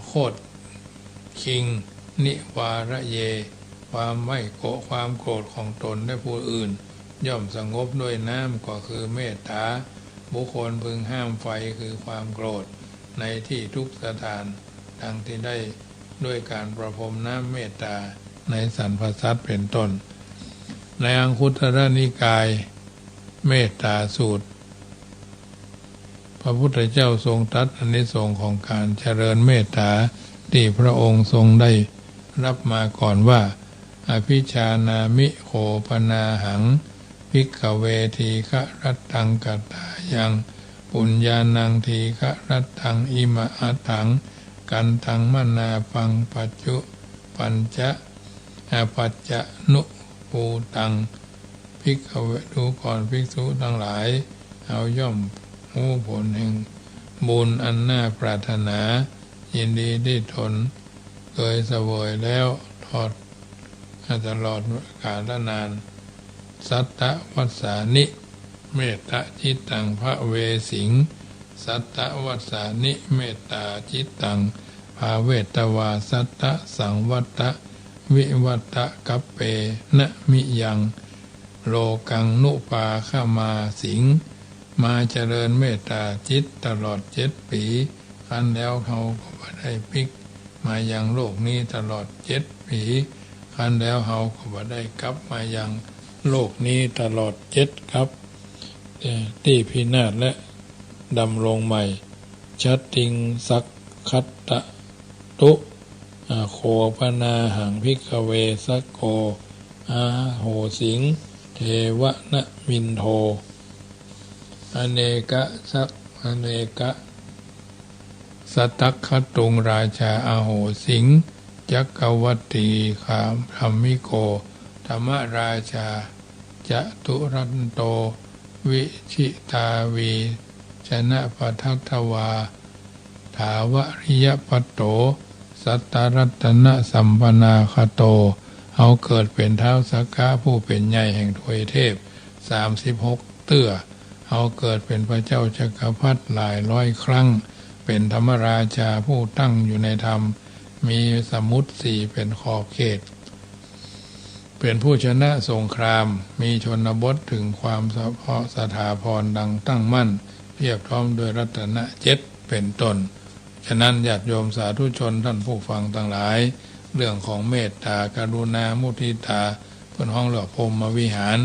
โคตคิงนิวาระเยความไม่ความโกรธของตนและผู้อื่นย่อมสงบด้วยน้ำก็คือเมตตาบุคคลพึงห้ามไฟคือความโกรธในที่ทุกสถานดังที่ได้ด้วยการประพรมน้ำเมตตาในสันพสัตตเป็นต้นในอังคุตรนิกายเมตตาสูตรพระพุทธเจ้าทรงตรัสอานิสงส์ของการเจริญเมตตาที่พระองค์ทรงได้รับมาก่อนว่าอภิชานามิโขปนาหัง ภิกขเวทีฆรัตตังกัตถายังปุญญานังทีฆรัตตังอิมะอัตถังกันตังมนาปังปัจจุปัญจะปัจจะนุปูตังภิกขเวดูก่อนภิกษุทั้งหลายเอาย่อมรู้ผลแห่งบุญอันน่าปรารถนายินดีที่ทนเคยเสวยแล้วทอดตลอดกาลนานสัตตวัสสานิเมตตาจิตตังพระเวสิงสัตตวัสสานิเมตตาจิตตังภาเวตวาสัตตสังวัตตวิวัตตกัปเปนะมิยังโลกังนุปาขมาสิงมาเจริญเมตตาจิตตลอด7 ปีคันแล้วเขาก็ได้พลิกมายังโลกนี้ตลอด7 ปีคันแล้วเขาก็ได้กลับมายังโลกนี้ตลอดครับที่พินาศและดำรงใหม่ชัดติงสักคัตตะตุโคปนาหังภิกขเวสักโกอาโหสิงเทวะนะมินโทอเนกะสักอเนกะสตักขตุงราชาอาโหสิงจักรวัตตีขามธรรมิโกธรรมราชาจตุรันโตวิชิตาวีชนะปัทัตถวาถาวริยปัตโตสัตตรัตนะสัมปนาคโตเอาเกิดเป็นท้าวสักกะผู้เป็นใหญ่แห่งทวยเทพ36 เตื้อเอาเกิดเป็นพระเจ้าจักรพรรดิหลายร้อยครั้งเป็นธรรมราชาผู้ตั้งอยู่ในธรรมมีสมุตร4เป็นขอบเขตเป็นผู้ชนะสงครามมีชนบทถึงความสถาพรดังตั้งมั่นเพียบพร้อมด้วยรัตนะ7เป็นต้นฉะนั้นญาติโยมสาธุชนท่านผู้ฟังทั้งหลายเรื่องของเมตตากรุณามุทิตาเพื่อนห้องหลวงพรหมวิหาร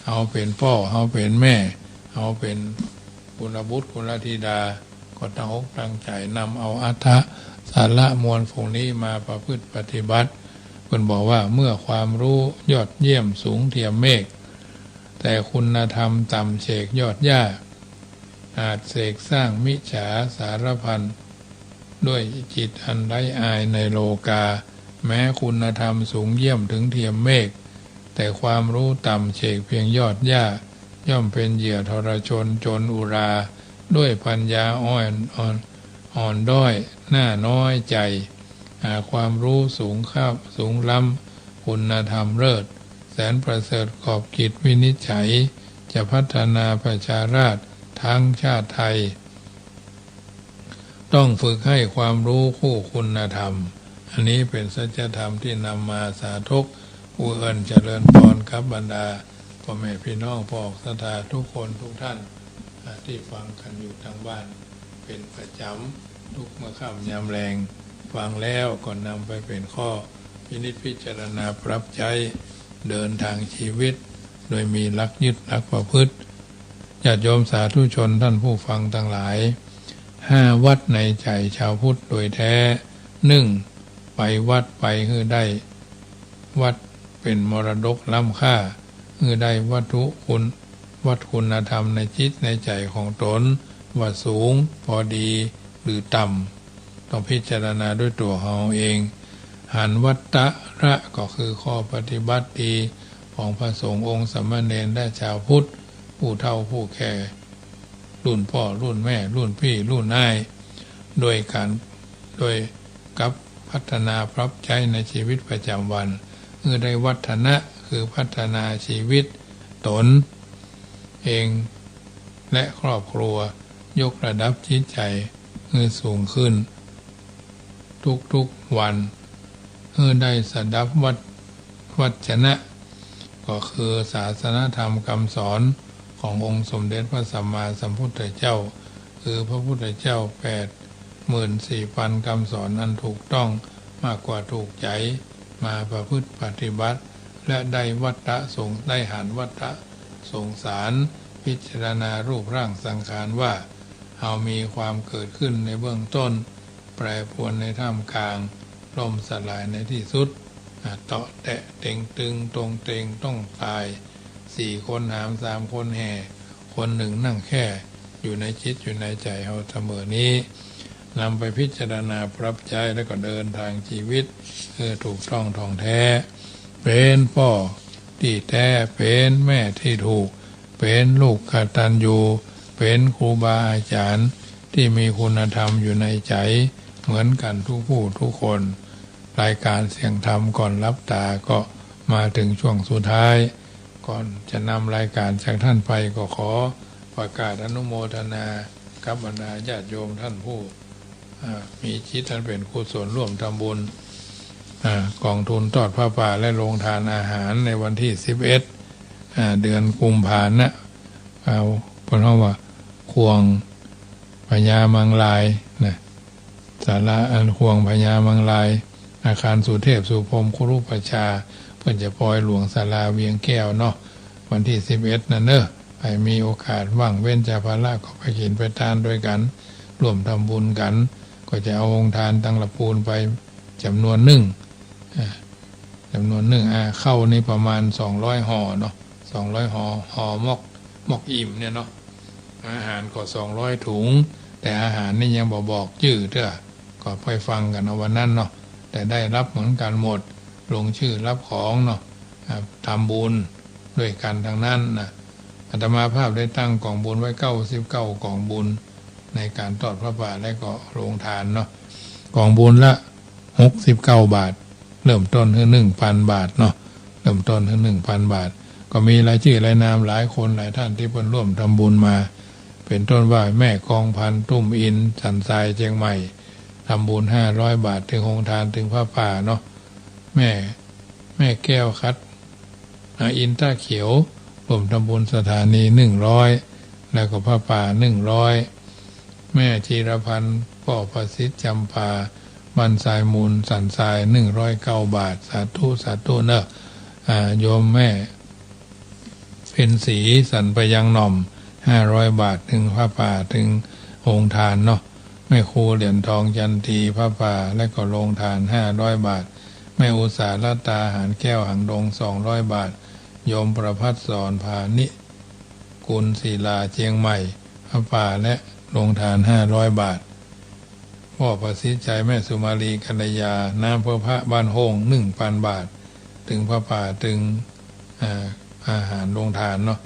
เอาเป็นพ่อเอาเป็นแม่เอาเป็นกุลบุตรกุลธิดาก็ตั้งอกตั้งใจนำเอาอัฏฐสาระมวลพวกนี้มาประพฤติปฏิบัติเพื่อนบอกว่าเมื่อความรู้ยอดเยี่ยมสูงเทียมเมฆแต่คุณธรรมต่ำเฉกยอดหญ้าอาจเสกสร้างมิจฉาสารพันด้วยจิตอันไร้อายในโลกาแม้คุณธรรมสูงเยี่ยมถึงเทียมเมฆแต่ความรู้ต่ำเฉกเพียงยอดหญ้าย่อมเป็นเหยื่อทรชนจนอุราด้วยปัญญาอ่อนด้อยหน้าน้อยใจหาความรู้สูงข้าสูงล้ำคุณธรรมเลิศแสนประเสริฐขอบกิจวินิจฉัยจะพัฒนาประชาราษฎร์ทั้งชาติไทยต้องฝึกให้ความรู้คู่คุณธรรมอันนี้เป็นสัจธรรมที่นำมาสาธกผู้เอิญเจริญพรครับบรรดาพ่อแม่พี่น้องพ่อศรัทธาทุกคนทุกท่านที่ฟังกันอยู่ทางบ้านเป็นประจำทุกเมื่อค่ำยามแรงฟังแล้วก็นำไปเป็นข้อพินิจพิจารณาปรับใจเดินทางชีวิตโดยมีหลักยึดหลักประพฤติญาติโยมสาธุชนท่านผู้ฟังทั้งหลาย5 วัดในใจชาวพุทธโดยแท้1ไปวัดไปคือได้วัดเป็นมรดกล้ำค่าคือได้วัตคุณธรรมในจิตในใจของตนว่าสูงพอดีหรือต่ำต้องพิจารณาด้วยตัวเราเองหันวัตตะระก็คือข้อปฏิบัติดีของพระสงฆ์องค์สามเณรและชาวพุทธผู้เฒ่าผู้แก่รุ่นพ่อรุ่นแม่รุ่นพี่รุ่นนายโดยกับพัฒนาปรับใช้ในชีวิตประจำวันเมื่อได้วัฒนะคือพัฒนาชีวิตตนเองและครอบครัวยกระดับจิตใจให้สูงขึ้นทุกวันเมื่อได้สดับวัจนะก็คือศาสนธรรมคำสอนขององค์สมเด็จพระสัมมาสัมพุทธเจ้าคือพระพุทธเจ้า84,000 คำสอนอันถูกต้องมากกว่าถูกใจมาประพฤติปฏิบัติและได้วัฏฏะได้หันวัฏฏะสงสารพิจารณารูปร่างสังขารว่าเรามีความเกิดขึ้นในเบื้องต้นแปรปรวนในท่ามกลางล่มสลายในที่สุดเตาะแตะเต็งตึงตรงเตงต้องตาย 4 คนหาม3 คนแห่คนหนึ่งนั่งแค่อยู่ในจิตอยู่ในใจเราเสมอนี้นำไปพิจารณาปรับใจแล้วก็เดินทางชีวิตถูกต้องท่องแท้เป็นพ่อที่แท้เป็นแม่ที่ถูกเป็นลูกกตัญญูเป็นครูบาอาจารย์ที่มีคุณธรรมอยู่ในใจเหมือนกันทุกผู้ทุกคนรายการเสียงธรรมก่อนรับตาก็มาถึงช่วงสุดท้ายก่อนจะนำรายการจากท่านไปก็ขอประกาศอนุโมทนากับบรรดาญาติโยมท่านผู้มีจิตท่านเป็นกุศลร่วมทำบุญกองทุนทอดผ้าป่าและโรงทานอาหารในวันที่11เดือนกุมภาพันธ์นะเพราะว่าควงพญามังลายนะศาลาอันควงพญามังลายอาคารสุเทพสุพรมคุรุประชาเพื่อจะปล่อยหลวงศาลาเวียงแก้วเนาะวันที่11นั่นเนอะไปมีโอกาสว่างเว้นจากภาระก็ไปกินไปทานด้วยกันร่วมทำบุญกันก็จะเอาองค์ทานตั้งละปูนไปจำนวนหนึ่งเข้านี่ประมาณ200ห่อเนาะ200ห่อมอกอิ่มเนี่ยเนาะอาหารก็200ถุงแต่อาหารนี่ยังบอกชื่อเด้อก็ไปฟังกันเอาวันนั้นเนาะแต่ได้รับเหมือนกันหมดลงชื่อรับของเนาะทำบุญด้วยกันทั้งนั้นนะอาตมาภาพได้ตั้งกองบุญไว้99กองบุญในการทอดพระป่าและก็โรงทานเนาะกองบุญละ69 บาทเริ่มต้นคือ 1,000 บาทเนาะเริ่มต้นคือ 1,000 บาทก็มีรายชื่อรายนามหลายคนหลายท่านที่เพิ่นร่วมทำบุญมาเป็นต้นว่าแม่กองพันตุ้มอินสันทรายเชียงใหม่ทำบุญ500 บาทถึงโรงทานถึงพระป่าเนาะแม่แก้วคัดอินต้าเขียวร่วมทำบุญสถานี100แล้วก็พระป่า100แม่ธีรพันธ์ป่อประสิทธิ์จำปาบันทรายมูลสันทราย109 บาทสาธุสาธุเนอะโยมแม่เป็นสีสันไปยังหน่อม500 บาทถึงพระป่าถึงโรงทานเนาะแม่ครูเหรียญทองจันทีพระป่าและก็โรงทาน500 บาทแม่อุตสาลตาหารแก้วหางดง200 บาทโยมประภัสสรพานิกุลศิลาเชียงใหม่พระป่าและโรงทาน500 บาทพ่อประสิทธิ์ใจแม่สุมาลีกัลยาน้ำพระบ้านโฮง1,000 บาทถึงพระป่าถึงอาหารโรงทานเนาะ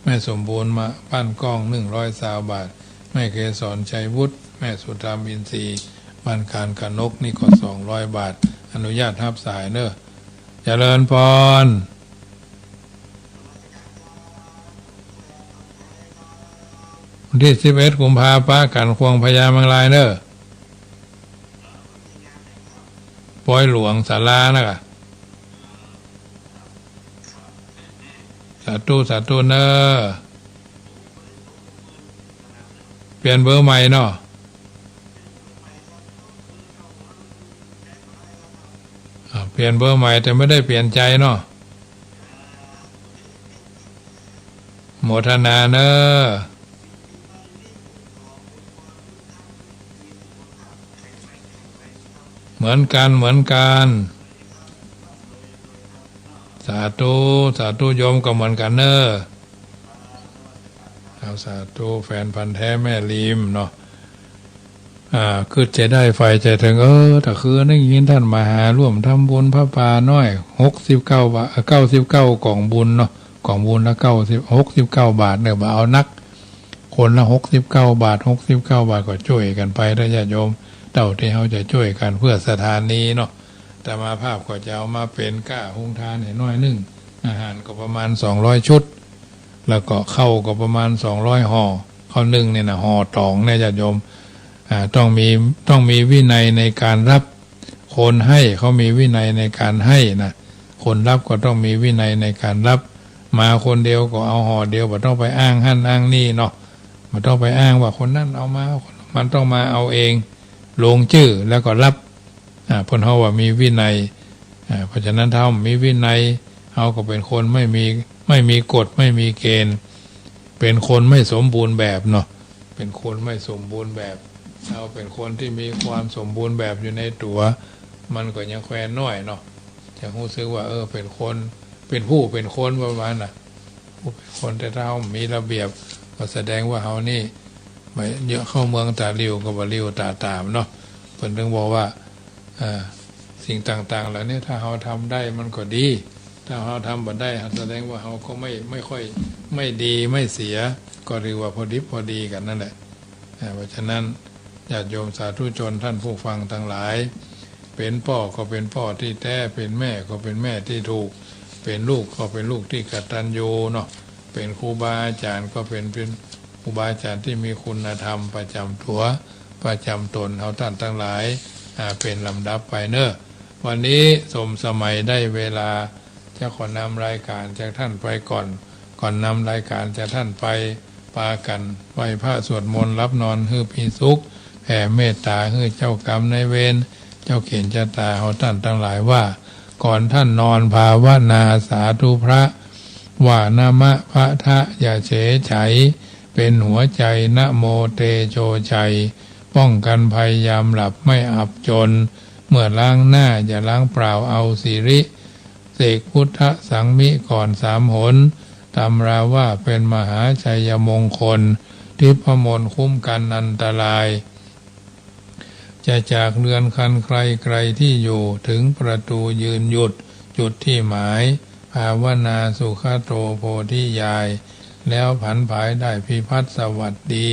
แม่สมบูรณ์มาบ้านกล้อง120 บาทแม่เกศรชัยวุฒิแม่สุธรรมอินทรีย์บ้านการกนกนี่ก็200 บาทอนุญาตรับสายเนอะเจริญพรวันที่11 กุมภาพันธ์กันควงพญามังลายเนอะปล่อยหลวงศาลานะสาธุเนอะเปลี่ยนเบอร์ใหม่เนาะเปลี่ยนเบอร์ใหม่แต่ไม่ได้เปลี่ยนใจเนาะโมทนาเนอะเหมือนกันสาธุโยมก็เหมือนกันเนอะเอาสาธุแฟนพันธุ์แท้แม่ลีมเนาะคือจะได้ไฟใจถึงแต่คือได้ยินท่านมาหาร่วมทำบุญพระป่าน้อย69 บาท99 กล่องบุญเนาะกล่องบุญละ69 บาทเนี่ยมาเอานักคนละ69 บาทก็ช่วยกันไปถ้าญาติโยมเต่าที่เขาจะช่วยกันเพื่อสถานีเนาะแต่มาภาพก็จะเอามาเป็นก้าหุงทานให้น้อยนึงอาหารก็ประมาณ200 ชุดแล้วก็เข้าก็ประมาณ200 ห่อข้าวนึ่งเนี่ยนะห่อตองเนี่ยญาติโยมต้องมีวินัยในการรับคนให้เขามีวินัยในการให้นะคนรับก็ต้องมีวินัยในการรับมาคนเดียวก็เอาห่อเดียวไม่ต้องไปอ้างหั่นอ้างนี่เนาะไม่ต้องไปอ้างว่าคนนั้นเอามามันต้องมาเอาเองลงชื่อแล้วก็รับเพราะเขาว่ามีวินัยเพราะฉะนั้นถ้ามีวินัยเขาก็เป็นคนไม่มีกฎไม่มีเกณฑ์เป็นคนไม่สมบูรณ์แบบเนาะเป็นคนไม่สมบูรณ์แบบเราเป็นคนที่มีความสมบูรณ์แบบอยู่ในตัวมันก็ยังแควนน้อยเนาะจะรู้สึกว่าเป็นคนเป็นผู้เป็นคนประมาณน่ะ ผู้เป็นคนแต่ถ้าเขามีระเบียบก็แสดงว่าเขานี่ไม่เยอะเข้าเมืองตาลิวก็บ่ลิวตาตามเนาะเพิ่นถึงบอกว่าสิ่งต่างๆเหล่านี้ถ้าเราทำได้มันก็ดีถ้าเราทำบ่ได้แสดงว่าเราก็ไม่ค่อยไม่ดีไม่เสียก็เรียกว่าพอดิบพอดีกันนั่นแหละเพราะฉะนั้นญาติโยมสาธุชนท่านผู้ฟังทั้งหลายเป็นพ่อก็เป็นพ่อที่แท้เป็นแม่ก็เป็นแม่ที่ถูกเป็นลูกก็เป็นลูกที่กตัญญูเนาะเป็นครูบาอาจารย์ก็เป็นครูบาอาจารย์ที่มีคุณธรรมประจำตัวประจำตนเอาท่านทั้งหลายเป็นลำดับไปเนอะวันนี้สมสมัยได้เวลาจะขอนำรายการจากท่านไปก่อนนำรายการจากท่านไปปากันไหว้พระสวดมนต์รับนอนฮือพีสุขแผ่เมตตาฮือเจ้ากรรมนายเวรเจ้าเขียนเจ้าตาเอาท่านทั้งหลายว่าก่อนท่านนอนภาวนาสาธุพระว่านามะพระทะอย่าเฉยไฉเป็นหัวใจนะโมเตโชชัยป้องกันภัยยามหลับไม่อับจนเมื่อล้างหน้าอย่าล้างเปล่าเอาสิริเสกพุทธสังมิก่อน3 หนตำราว่าเป็นมหาชัยมงคลทิพมนต์คุ้มกันอันตรายจะจากเรือนคันใครที่อยู่ถึงประตูยืนหยุดจุดที่หมายภาวนาสุขโตโพธิยายแล้วผันผายได้พิพัฒน์สวัสดี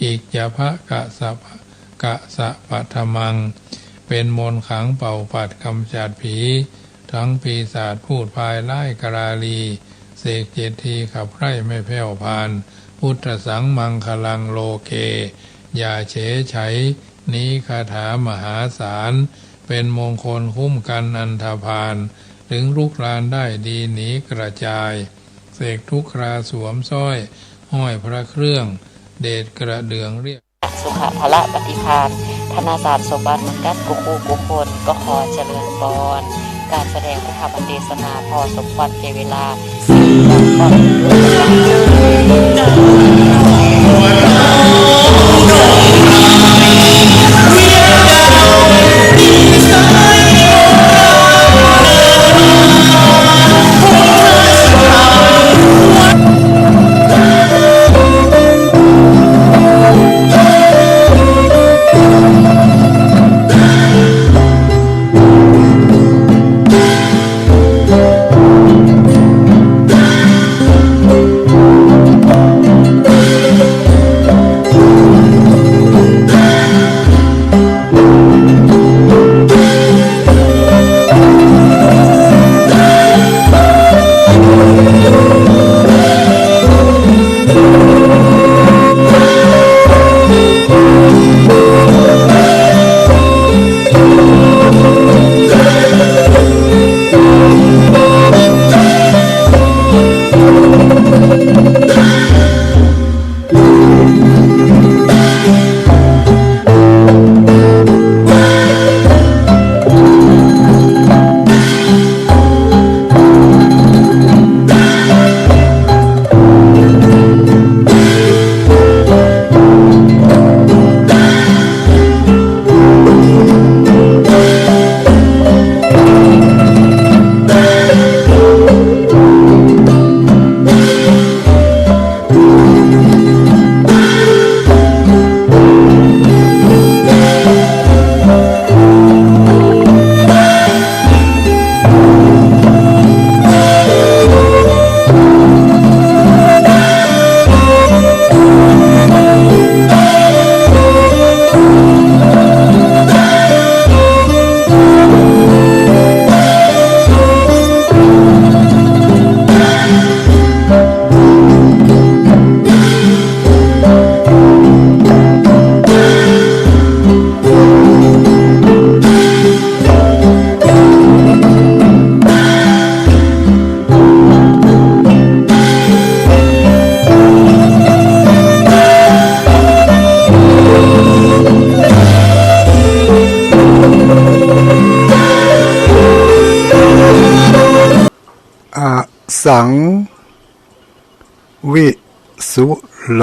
อีกจะพระกะสะปัทมังเป็นมนต์ขังเป่าปัดกำจัดผีทั้งปีศาจพูดพายไล่กราลีเสก7 ทีขับไล่ไม่แผ่วพานพุทธสังมังคลังโลเกอย่าเฉยไฉนี้คาถามหาศาลเป็นมงคลคุ้มกันอันธพาลถึงลุกลานได้ดีหนีกระจายเสกทุกคราสวมสร้อยห้อยพระเครื่องเดชกระเดืองเรียกสุขภละปฏิภาณธนาศาสตร์สมบัติเหมือนกันกุคูกุคนก็ขอเจริญพรการแสดงพระธรรมเทศนาพอสมควรแก่เวลาสังวิสุโล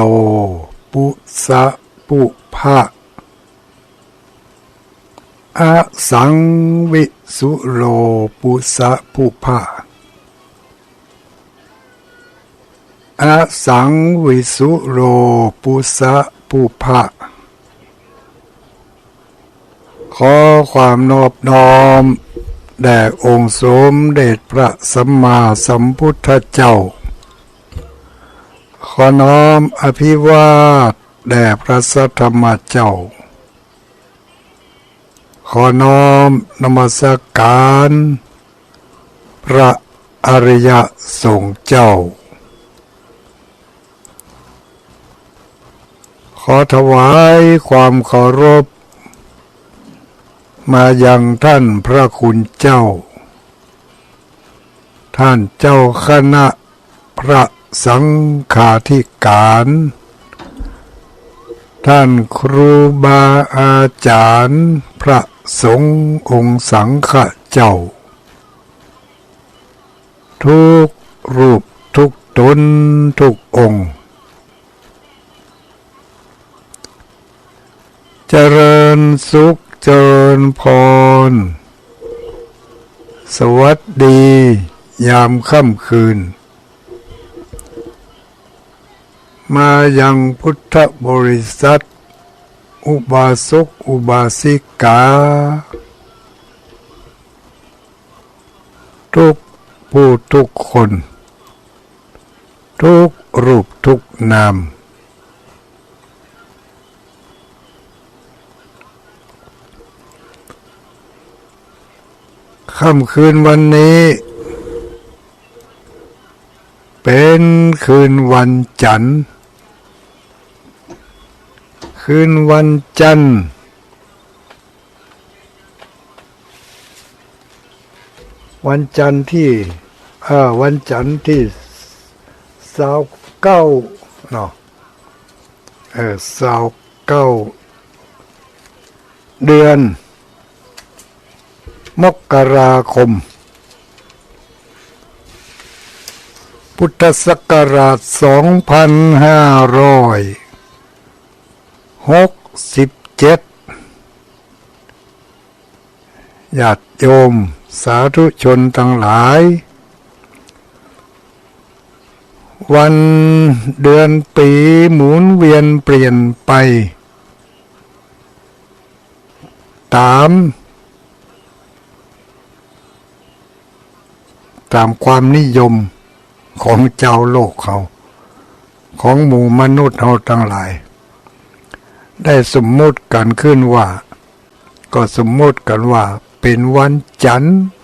ปุสะปุภะอะสังวิสุโลปุสะปุภะ อะสังวิสุโรปุสะปุภะขอความนอบน้อมแด่องค์สมเด็จพระสัมมาสัมพุทธเจ้าขอน้อมอภิวาทแด่พระสัทธรรมเจ้าขอน้อมนมัสการพระอริยสงฆ์เจ้าขอถวายความเคารพมายังท่านพระคุณเจ้าท่านเจ้าคณะพระสังฆาธิการท่านครูบาอาจารย์พระสงฆ์องค์สังฆเจ้าทุกรูปทุกตนทุกองค์เจริญสุขเจริญพรสวัสดียามค่ำคืนมายังพุทธบริษัทอุบาสกอุบาสิกาทุกผู้ทุกคนทุกรูปทุกนามค่ำคืนวันนี้เป็นคืนวันจันทร์คืนวันจันทร์วันจันทร์ที่29เนาะ29เดือนมกราคมพุทธศักราช2567ญาติโยมสาธุชนทั้งหลายวันเดือนปีหมุนเวียนเปลี่ยนไปตามความนิยมของเจ้าโลกเขาของหมู่มนุษย์เราทั้งหลายได้สมมุติกันขึ้นว่าก็สมมุติกันว่าเป็นวันจันทร์